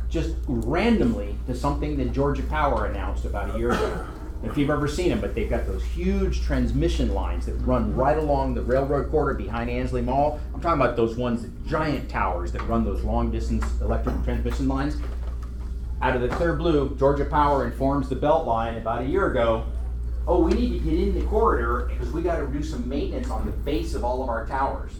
just randomly to something that Georgia Power announced about a year ago. if you've ever seen them, but they've got those huge transmission lines that run right along the railroad corridor behind Ansley Mall. I'm talking about those ones, the giant towers that run those long distance electric transmission lines. Out of the clear blue, Georgia Power informs the Beltline about a year ago, oh, we need to get in the corridor because we got to do some maintenance on the base of all of our towers.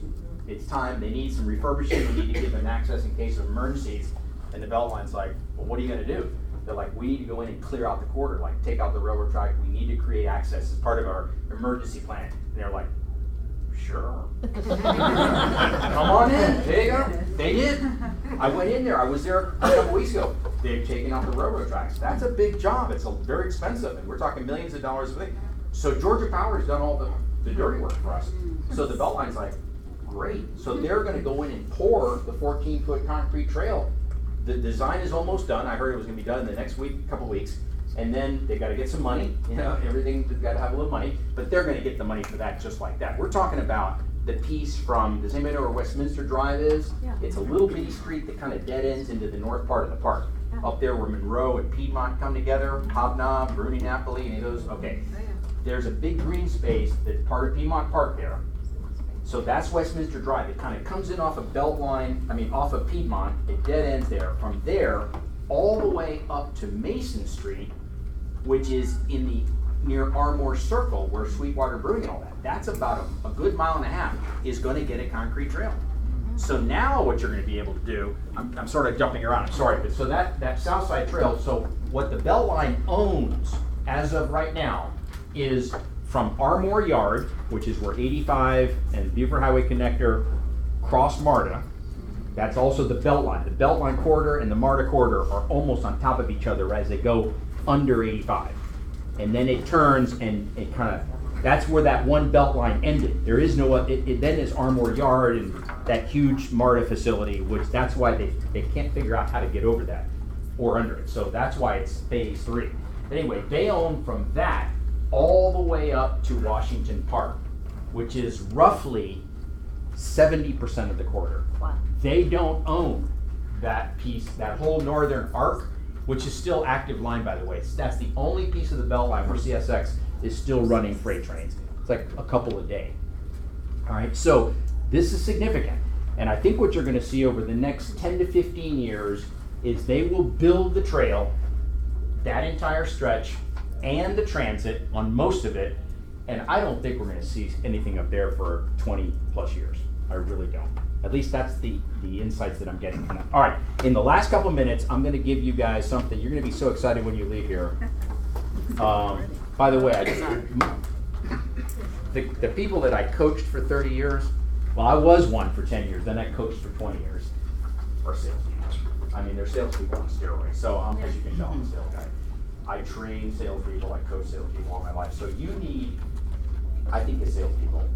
It's time, they need some refurbishing, we need to give them access in case of emergencies. And the Beltline's like, well, what are you going to do? They're like, we need to go in and clear out the corridor, like take out the railroad track, we need to create access as part of our emergency plan. And they're like, sure. Come on in, there you go. They did. I went in there, I was there a couple weeks ago. They've taken out the railroad tracks. That's a big job, it's very expensive, and we're talking millions of dollars a thing. So Georgia Power has done all the dirty work for us. So the Beltline's like, great. So they're gonna go in and pour the 14-foot concrete trail. The design is almost done. I heard it was going to be done in the next couple weeks. And then they got to get some money. You know, everything, they've got to have a little money. But they're going to get the money for that just like that. We're talking about the piece from, does anybody know where Westminster Drive is? Yeah. It's a little bitty street that kind of dead ends into the north part of the park. Yeah. Up there where Monroe and Piedmont come together, Hobnob, Bruni Napoli, any of those. Okay. There's a big green space that's part of Piedmont Park there. So that's Westminster Drive. It kind of comes in off of off of Piedmont. It dead ends there. From there, all the way up to Mason Street, which is near Armour Circle, where Sweetwater Brewing and all that. That's about a good mile and a half, is going to get a concrete trail. So now what you're going to be able to do, I'm sort of jumping around, I'm sorry, but so that South Side Trail, so what the Beltline owns as of right now is from Armour Yard, which is where 85 and Beaufort Highway Connector cross MARTA. That's also the Beltline. The Beltline corridor and the MARTA corridor are almost on top of each other as they go under 85. And then it turns and it kind of, that's where that one Beltline ended. There is no, it then is Armour Yard and that huge MARTA facility, which that's why they can't figure out how to get over that or under it. So that's why it's phase 3. Anyway, they own from that all the way up to Washington Park, which is roughly 70% of the corridor. Wow. They don't own that piece, that whole northern arc, which is still active line, by the way. That's the only piece of the Beltline where CSX is still running freight trains. It's like a couple a day. All right, so this is significant. And I think what you're going to see over the next 10 to 15 years is they will build the trail, that entire stretch, and the transit on most of it, and I don't think we're going to see anything up there for 20 plus years. I really don't. At least that's the insights that I'm getting from that. All right, in the last couple of minutes, I'm going to give you guys something. You're going to be so excited when you leave here. By the way, the people that I coached for 30 years, well, I was one for 10 years, then I coached for 20 years, are salespeople. I mean, they're salespeople on steroids, so as you can tell, I'm a sales guy. I train salespeople, I coach salespeople all my life. So you need, I think as salespeople,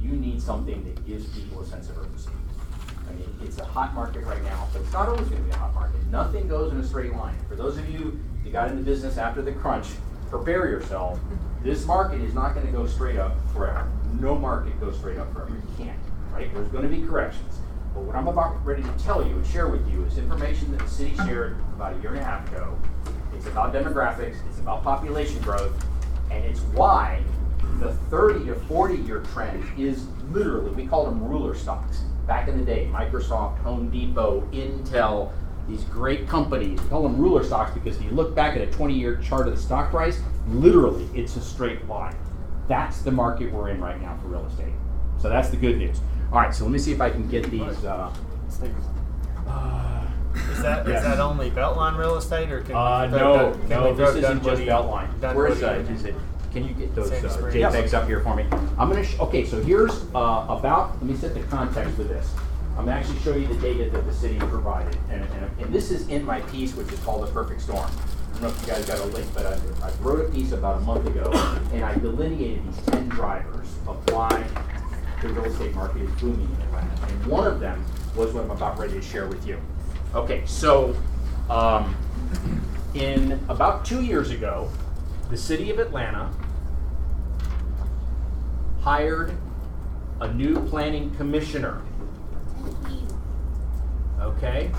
you need something that gives people a sense of urgency. I mean, it's a hot market right now, but it's not always going to be a hot market. Nothing goes in a straight line. For those of you that got in the business after the crunch, prepare yourself. This market is not going to go straight up forever. No market goes straight up forever. You can't, right? There's going to be corrections. But what I'm about ready to tell you and share with you is information that the city shared about a year and a half ago. It's about demographics, it's about population growth, and it's why the 30 to 40 year trend is literally, we called them ruler stocks. Back in the day, Microsoft, Home Depot, Intel, these great companies, we call them ruler stocks because if you look back at a 20-year chart of the stock price, literally it's a straight line. That's the market we're in right now for real estate. So that's the good news. All right, so let me see if I can get these. Is that only Beltline real estate, or can no, this isn't just Beltline. Where's is it? Can you get those JPEGs up here for me? I'm going to. Okay, so here's let me set the context with this. I'm going to actually show you the data that the city provided, and this is in my piece, which is called The Perfect Storm. I don't know if you guys got a link, but I wrote a piece about a month ago, and I delineated these 10 drivers of why the real estate market is booming in Atlanta, and one of them was what I'm about ready to share with you. Okay, so in about 2 years ago, the city of Atlanta hired a new planning commissioner. Okay?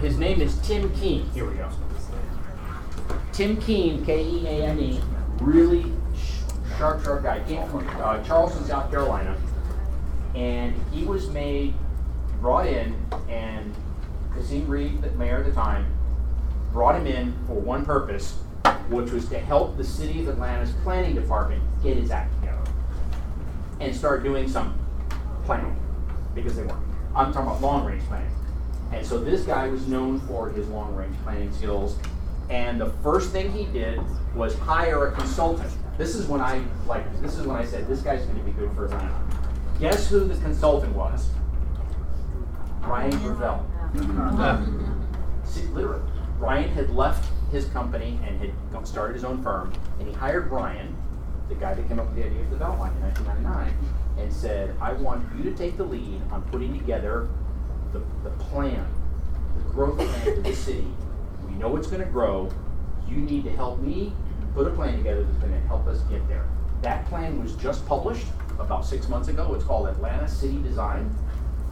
His name is Tim Keane. Here we go. Tim Keane, Keane, really sharp guy. Came from Charleston, South Carolina, and he was brought in, and Kasim Reed, the mayor at the time, brought him in for one purpose, which was to help the city of Atlanta's planning department get its act together and start doing some planning, because they weren't. I'm talking about long-range planning. And so this guy was known for his long-range planning skills, and the first thing he did was hire a consultant. This is when I said, this guy's going to be good for Atlanta. Guess who the consultant was? Ryan Gravel. See, literally, Ryan had left his company and had started his own firm, and he hired Brian, the guy that came up with the idea of the Beltline in 1999, and said, I want you to take the lead on putting together the plan, the growth plan for the city. We know it's going to grow. You need to help me put a plan together that's going to help us get there. That plan was just published about 6 months ago. It's called Atlanta City Design.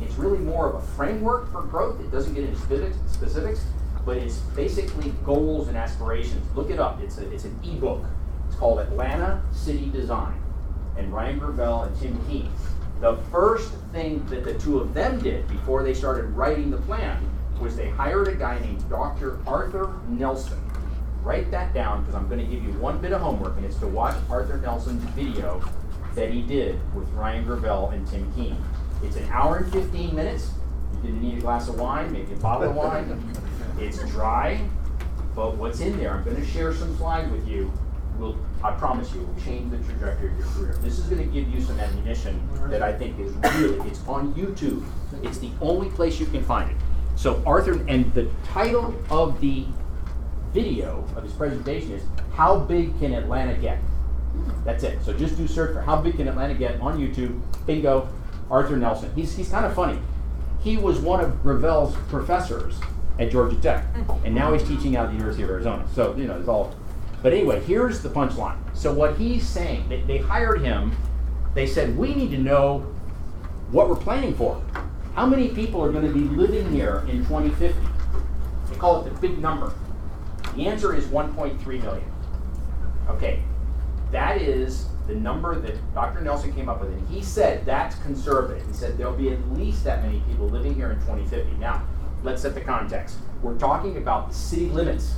It's really more of a framework for growth. It doesn't get into specifics, but it's basically goals and aspirations. Look it up. It's an ebook. It's called Atlanta City Design. And Ryan Gravel and Tim Keane. The first thing that the two of them did before they started writing the plan was they hired a guy named Dr. Arthur Nelson. Write that down, because I'm going to give you one bit of homework, and it's to watch Arthur Nelson's video that he did with Ryan Gravel and Tim Keane. It's an hour and 15 minutes. You're going to need a glass of wine, maybe a bottle of wine. It's dry, but what's in there, I'm going to share some slides with you. I promise you, will change the trajectory of your career. This is going to give you some ammunition that I think is it's on YouTube. It's the only place you can find it. So Arthur, and the title of the video of his presentation is, How Big Can Atlanta Get? That's it. So just do search for How Big Can Atlanta Get on YouTube. Bingo, Arthur Nelson. He's kind of funny. He was one of Gravel's professors at Georgia Tech, and now he's teaching out at the University of Arizona. So, it's all. But anyway, here's the punchline. So what he's saying, they hired him. They said, we need to know what we're planning for. How many people are going to be living here in 2050? They call it the big number. The answer is 1.3 million. Okay, that is the number that Dr. Nelson came up with, and he said that's conservative. He said there'll be at least that many people living here in 2050. Now, let's set the context. We're talking about the city limits,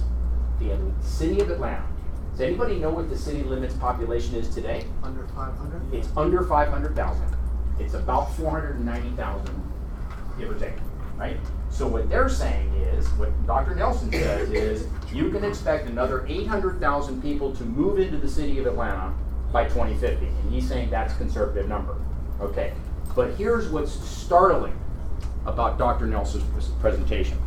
the city of Atlanta. Does anybody know what the city limits population is today? Under 500? It's under 500,000. It's about 490,000, give or take, right? So what they're saying is, what Dr. Nelson says is, you can expect another 800,000 people to move into the city of Atlanta by 2050. And he's saying that's a conservative number. Okay, but here's what's startling about Dr. Nelson's presentation.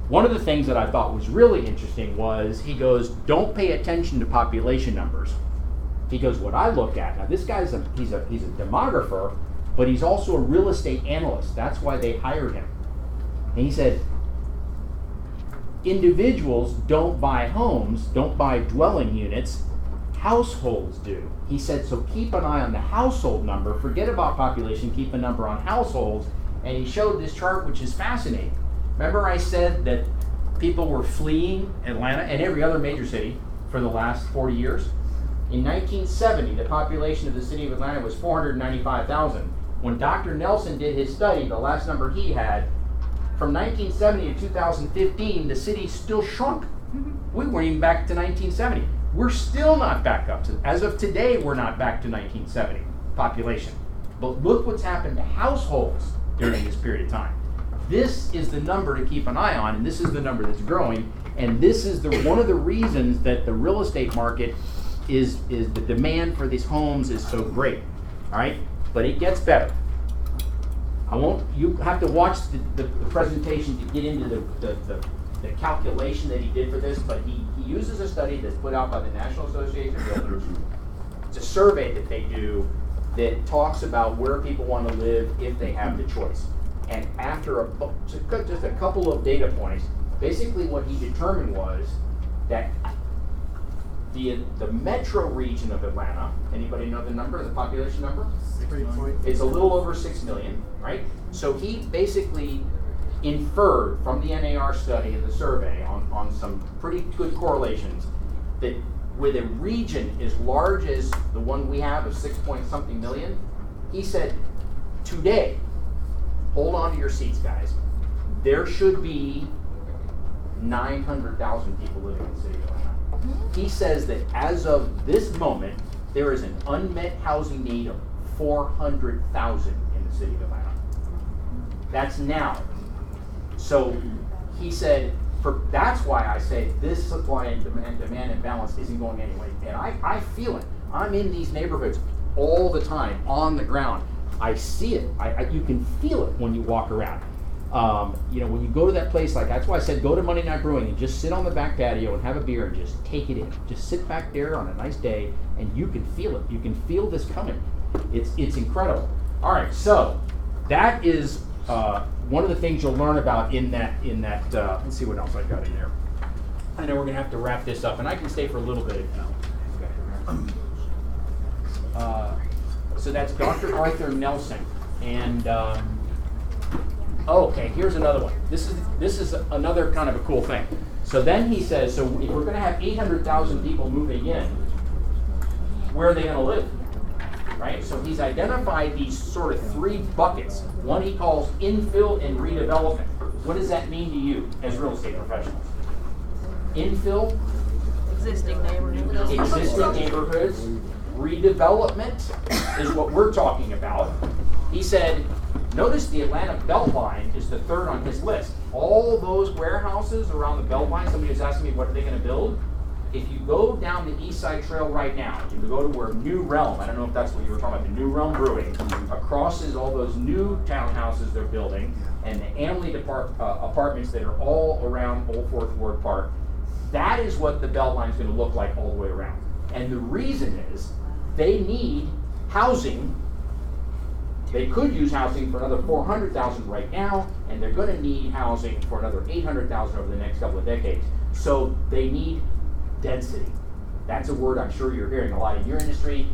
One of the things that I thought was really interesting was, he goes, don't pay attention to population numbers. He goes, what I look at, now this guy's he's a demographer, but he's also a real estate analyst. That's why they hired him. And he said, individuals don't buy homes, don't buy dwelling units, households do. He said, so keep an eye on the household number, forget about population, keep a number on households. And he showed this chart, which is fascinating. Remember I said that people were fleeing Atlanta and every other major city for the last 40 years? In 1970, the population of the city of Atlanta was 495,000. When Dr. Nelson did his study, the last number he had, from 1970 to 2015, the city still shrunk. We weren't even back to 1970. We're still not back up to, as of today, we're not back to 1970 population. But look what's happened to households during this period of time. This is the number to keep an eye on, and this is the number that's growing, and this is one of the reasons that the real estate market is the demand for these homes is so great. All right, but it gets better. You have to watch the presentation to get into the calculation that he did for this, but he uses a study that's put out by the National Association of Realtors. It's a survey that they do that talks about where people want to live if they have the choice. And after just a couple of data points, basically what he determined was that the metro region of Atlanta, anybody know the number, the population number? It's a little over 6 million, right? So he basically inferred from the NAR study and the survey on some pretty good correlations that with a region as large as the one we have of 6-point-something million, he said, today, hold on to your seats, guys, there should be 900,000 people living in the city of Atlanta. He says that as of this moment, there is an unmet housing need of 400,000 in the city of Atlanta. That's now. So he said, that's why I say this supply and demand imbalance isn't going anywhere. And I feel it. I'm in these neighborhoods all the time, on the ground. I see it. You can feel it when you walk around. When you go to that place, like that's why I said go to Monday Night Brewing and just sit on the back patio and have a beer and just take it in. Just sit back there on a nice day and you can feel it. You can feel this coming. It's incredible. All right, so that is one of the things you'll learn about in that. Let's see what else I've got in there. I know we're gonna have to wrap this up, and I can stay for a little bit. So that's Dr. Arthur Nelson, and okay, here's another one. This is another kind of a cool thing. So then he says, so if we're gonna have 800,000 people moving in, where are they gonna live? Right? So he's identified these sort of three buckets. One he calls infill and redevelopment. What does that mean to you as real estate professionals? Infill? Existing neighborhoods. Existing neighborhoods. Redevelopment is what we're talking about. He said, notice the Atlanta Beltline is the third on his list. All those warehouses around the Beltline, somebody was asking me what are they going to build? If you go down the East Side Trail right now, you go to where New Realm, I don't know if that's what you were talking about, the New Realm Brewing, across is all those new townhouses they're building, and the Amley apartments that are all around Old Fourth Ward Park. That is what the Beltline is going to look like all the way around. And the reason is they need housing. They could use housing for another 400,000 right now, and they're going to need housing for another 800,000 over the next couple of decades. So they need density. That's a word I'm sure you're hearing a lot in your industry.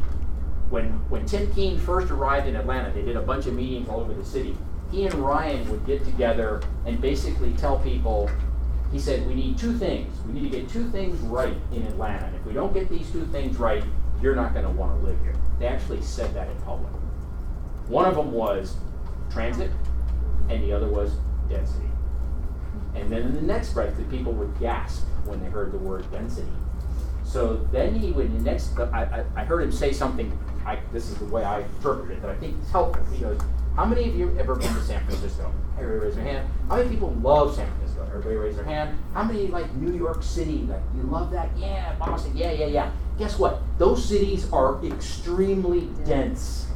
When Tim Keene first arrived in Atlanta, they did a bunch of meetings all over the city. He and Ryan would get together and basically tell people, he said, we need two things. We need to get two things right in Atlanta. And if we don't get these two things right, you're not going to want to live here. They actually said that in public. One of them was transit, and the other was density. And then in the next breath, the people would gasp when they heard the word density. So then he would I heard him say something, this is the way I interpret it, that I think is helpful. He goes, how many of you have ever been to San Francisco? Everybody raise their hand. How many people love San Francisco? Everybody raise their hand. How many like New York City? Like, you love that? Yeah, Boston, yeah. Guess what? Those cities are extremely dense.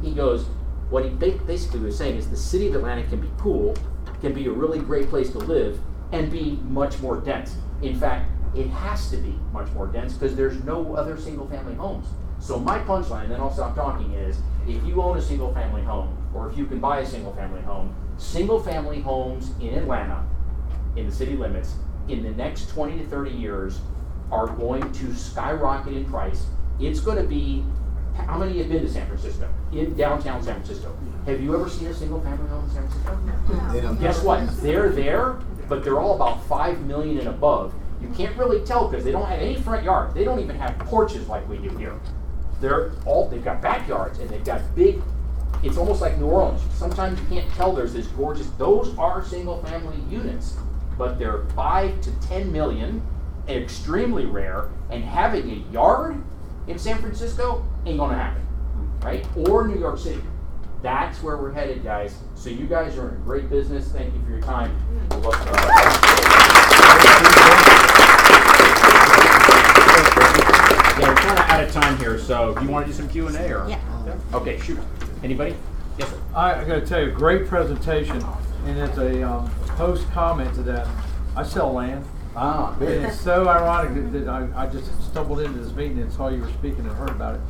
He goes, what he basically was saying is the city of Atlanta can be cool, can be a really great place to live, and be much more dense. In fact, it has to be much more dense because there's no other single family homes. So my punchline, and then I'll stop talking, is if you own a single family home, or if you can buy a single family home, single family homes in Atlanta, in the city limits, in the next 20 to 30 years are going to skyrocket in price. It's going to be, how many have been to San Francisco? In downtown San Francisco. Have you ever seen a single family home in San Francisco? Guess what? They're there, but they're all about 5 million and above. You can't really tell because they don't have any front yard. They don't even have porches like we do here. They've got backyards and they've got big, it's almost like New Orleans. Sometimes you can't tell there's this gorgeous, those are single family units, but they're 5 to 10 million, extremely rare, and having a yard in San Francisco ain't gonna happen, right? Or New York City. That's where we're headed, guys. So you guys are in a great business. Thank you for your time. We'll look, yeah, we're kind of out of time here, so do you want to do some Q&A or? Yeah. Okay, shoot. Anybody? Yes, sir. I got to tell you, great presentation, and it's a post comment to that. I sell land. Ah, good. And it's so ironic that I just stumbled into this meeting and saw you were speaking and heard about it.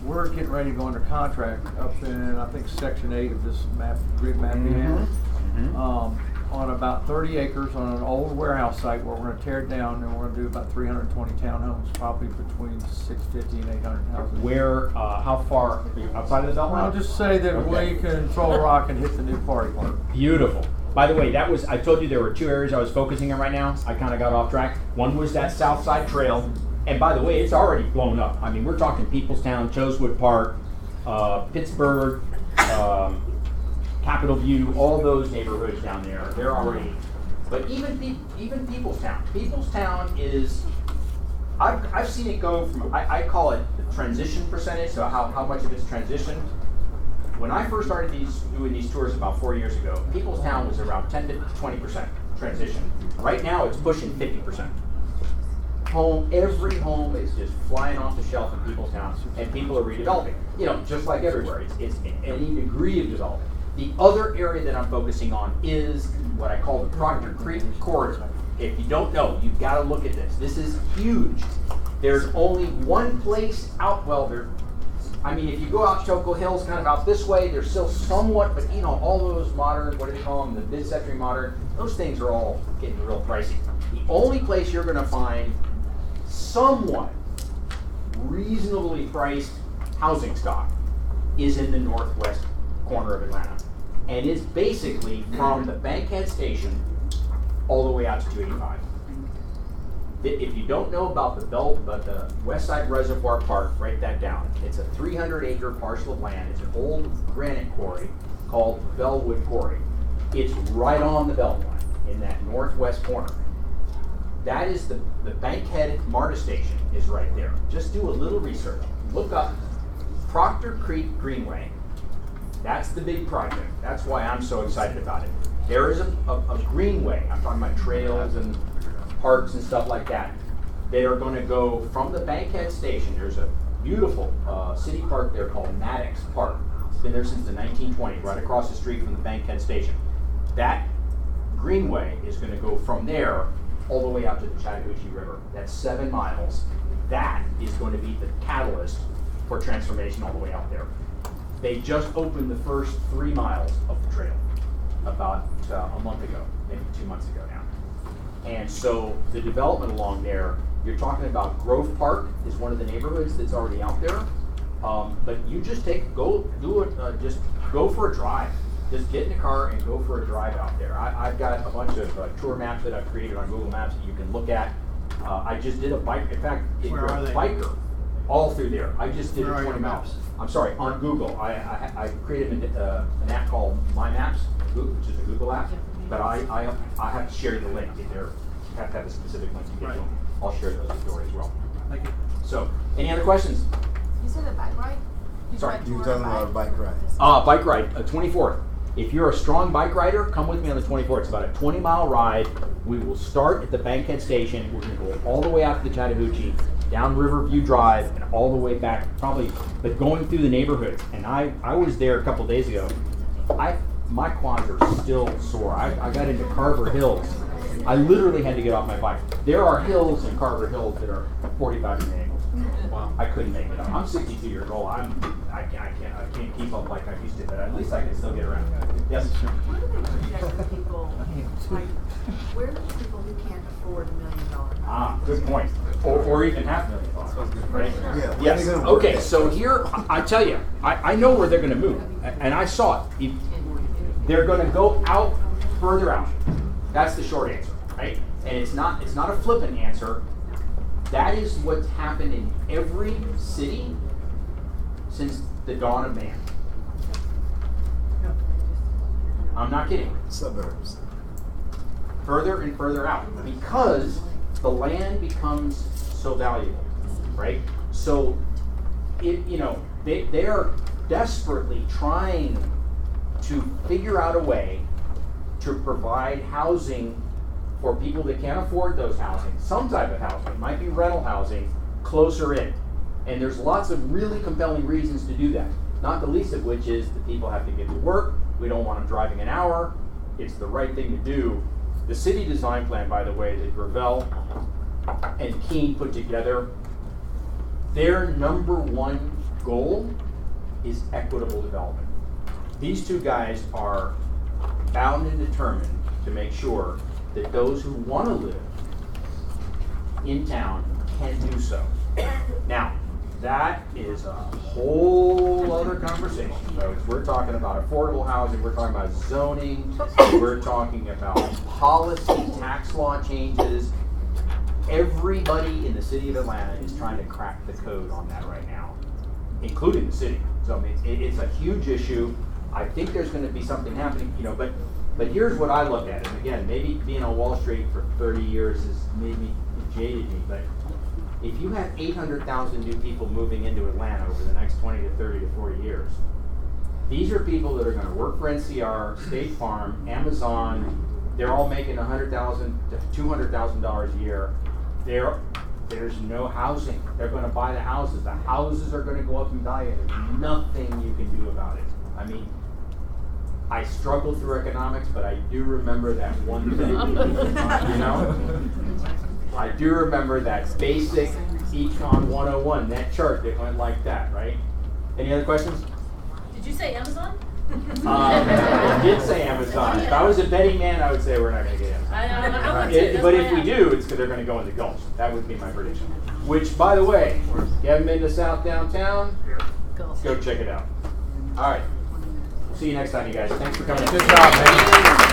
We're getting ready to go under contract up in, I think, Section 8 of this grid map we have, on about 30 acres on an old warehouse site where we're going to tear it down and we're going to do about 320 townhomes, probably between 650 and 800 houses. Where, how far, are you outside of the Beltline? I'll just say that we can throw a rock and hit the new party park. Beautiful. by the way, I told you there were 2 areas I was focusing on right now. I kind of got off track. One was that South Side Trail. And by the way, it's already blown up. I mean, we're talking Peoplestown, Chosewood Park, Pittsburgh, Capitol View, all those neighborhoods down there. They're already, but even Peoplestown. Peoplestown is, I've seen it go from, I call it the transition percentage, so how much of it's transitioned. When I first started doing these tours about 4 years ago, Peoplestown was around 10 to 20% transition. Right now, it's pushing 50%. Every home is just flying off the shelf in Peoplestown, and people are redeveloping. You know, just like everywhere, it's any degree of development. The other area that I'm focusing on is what I call the Proctor Creek corridor. If you don't know, you've got to look at this. This is huge. There's only one place out, well, I mean, if you go out Choco Hills, kind of out this way, there's still somewhat, but you know, all those modern, what do they call them, the mid-century modern, those things are all getting real pricey. The only place you're going to find somewhat reasonably priced housing stock is in the northwest corner of Atlanta. And it's basically from the Bankhead Station all the way out to 285. If you don't know about the West Side Reservoir Park, write that down. It's a 300-acre parcel of land. It's an old granite quarry called Bellwood Quarry. It's right on the Beltline in that northwest corner. That is the Bankhead MARTA station is right there. Just do a little research. Look up Proctor Creek Greenway. That's the big project. That's why I'm so excited about it. There is a greenway. I'm talking about trails and parks and stuff like that. They are going to go from the Bankhead station. There's a beautiful city park there called Maddox Park. It's been there since the 1920s, right across the street from the Bankhead station. That greenway is going to go from there all the way out to the Chattahoochee River. That's 7 miles. That is going to be the catalyst for transformation all the way out there. They just opened the first 3 miles of the trail about a month ago, maybe 2 months ago now. And so the development along there, you're talking about Grove Park is one of the neighborhoods that's already out there. But you just go for a drive. Just get in the car and go for a drive out there. I've got a bunch of tour maps that I've created on Google Maps that you can look at. I just did a bike. In fact, if you're a biker, all through there. I just did 20 miles. I'm sorry, on Google. I created an app called My Maps, which is a Google app. But I have to share the link. If you have to have a specific link to get to them. I'll share those with Dory as well. Thank you. So, any other questions? You said a bike ride? Sorry. You were talking about a bike ride. Bike ride, 24th. If you're a strong bike rider, come with me on the 24th. It's about a 20-mile ride. We will start at the Bankhead Station. We're going to go all the way out to the Chattahoochee, down Riverview Drive, and all the way back, probably, but going through the neighborhoods. And I was there a couple days ago. My quads are still sore. I got into Carver Hills. I literally had to get off my bike. There are hills in Carver Hills that are 45 degree angles. Wow. I couldn't make it up. I'm 62 years old. I can't keep up like I used to, but at least I can still get around. Yes? Where do they project for people, like, where are the people who can't afford $1 million? Good point. Or even $500,000, right? Yeah. Yes. Okay, so here, I tell you, I know where they're going to move, and I saw it. They're going to go out, further out. That's the short answer, right? And it's not a flippant answer. That is what's happened in every city since the dawn of man. I'm not kidding. Suburbs. Further and further out, because the land becomes so valuable, right? So, they are desperately trying to figure out a way to provide housing for people that can't afford those housing, some type of housing. It might be rental housing closer in. And there's lots of really compelling reasons to do that. Not the least of which is that people have to get to work. We don't want them driving an hour. It's the right thing to do. The city design plan, by the way, that Gravel and Keene put together, their #1 goal is equitable development. These two guys are bound and determined to make sure that those who want to live in town can do so. Now, that is a whole other conversation, folks. We're talking about affordable housing, we're talking about zoning, we're talking about policy, tax law changes. Everybody in the city of Atlanta is trying to crack the code on that right now, including the city. So I mean, it's a huge issue. I think there's going to be something happening, you know, but here's what I look at. And again, maybe being on Wall Street for 30 years has maybe jaded me, but if you have 800,000 new people moving into Atlanta over the next 20 to 30 to 40 years, these are people that are going to work for NCR, State Farm, Amazon. They're all making $100,000 to $200,000 a year. There's no housing. They're going to buy the houses. The houses are going to go up in value. There's nothing you can do about it. I mean, I struggled through economics, but I do remember that one thing. You know? I do remember that basic Econ 101, that chart that went like that, right? Any other questions? Did you say Amazon? I did say Amazon. If I was a betting man, I would say we're not going to get Amazon. But if we do, it's because they're going to go in the Gulf. That would be my prediction. Which, by the way, if you haven't been to South Downtown, go check it out. All right. See you next time, you guys. Thanks for coming. Good job, man.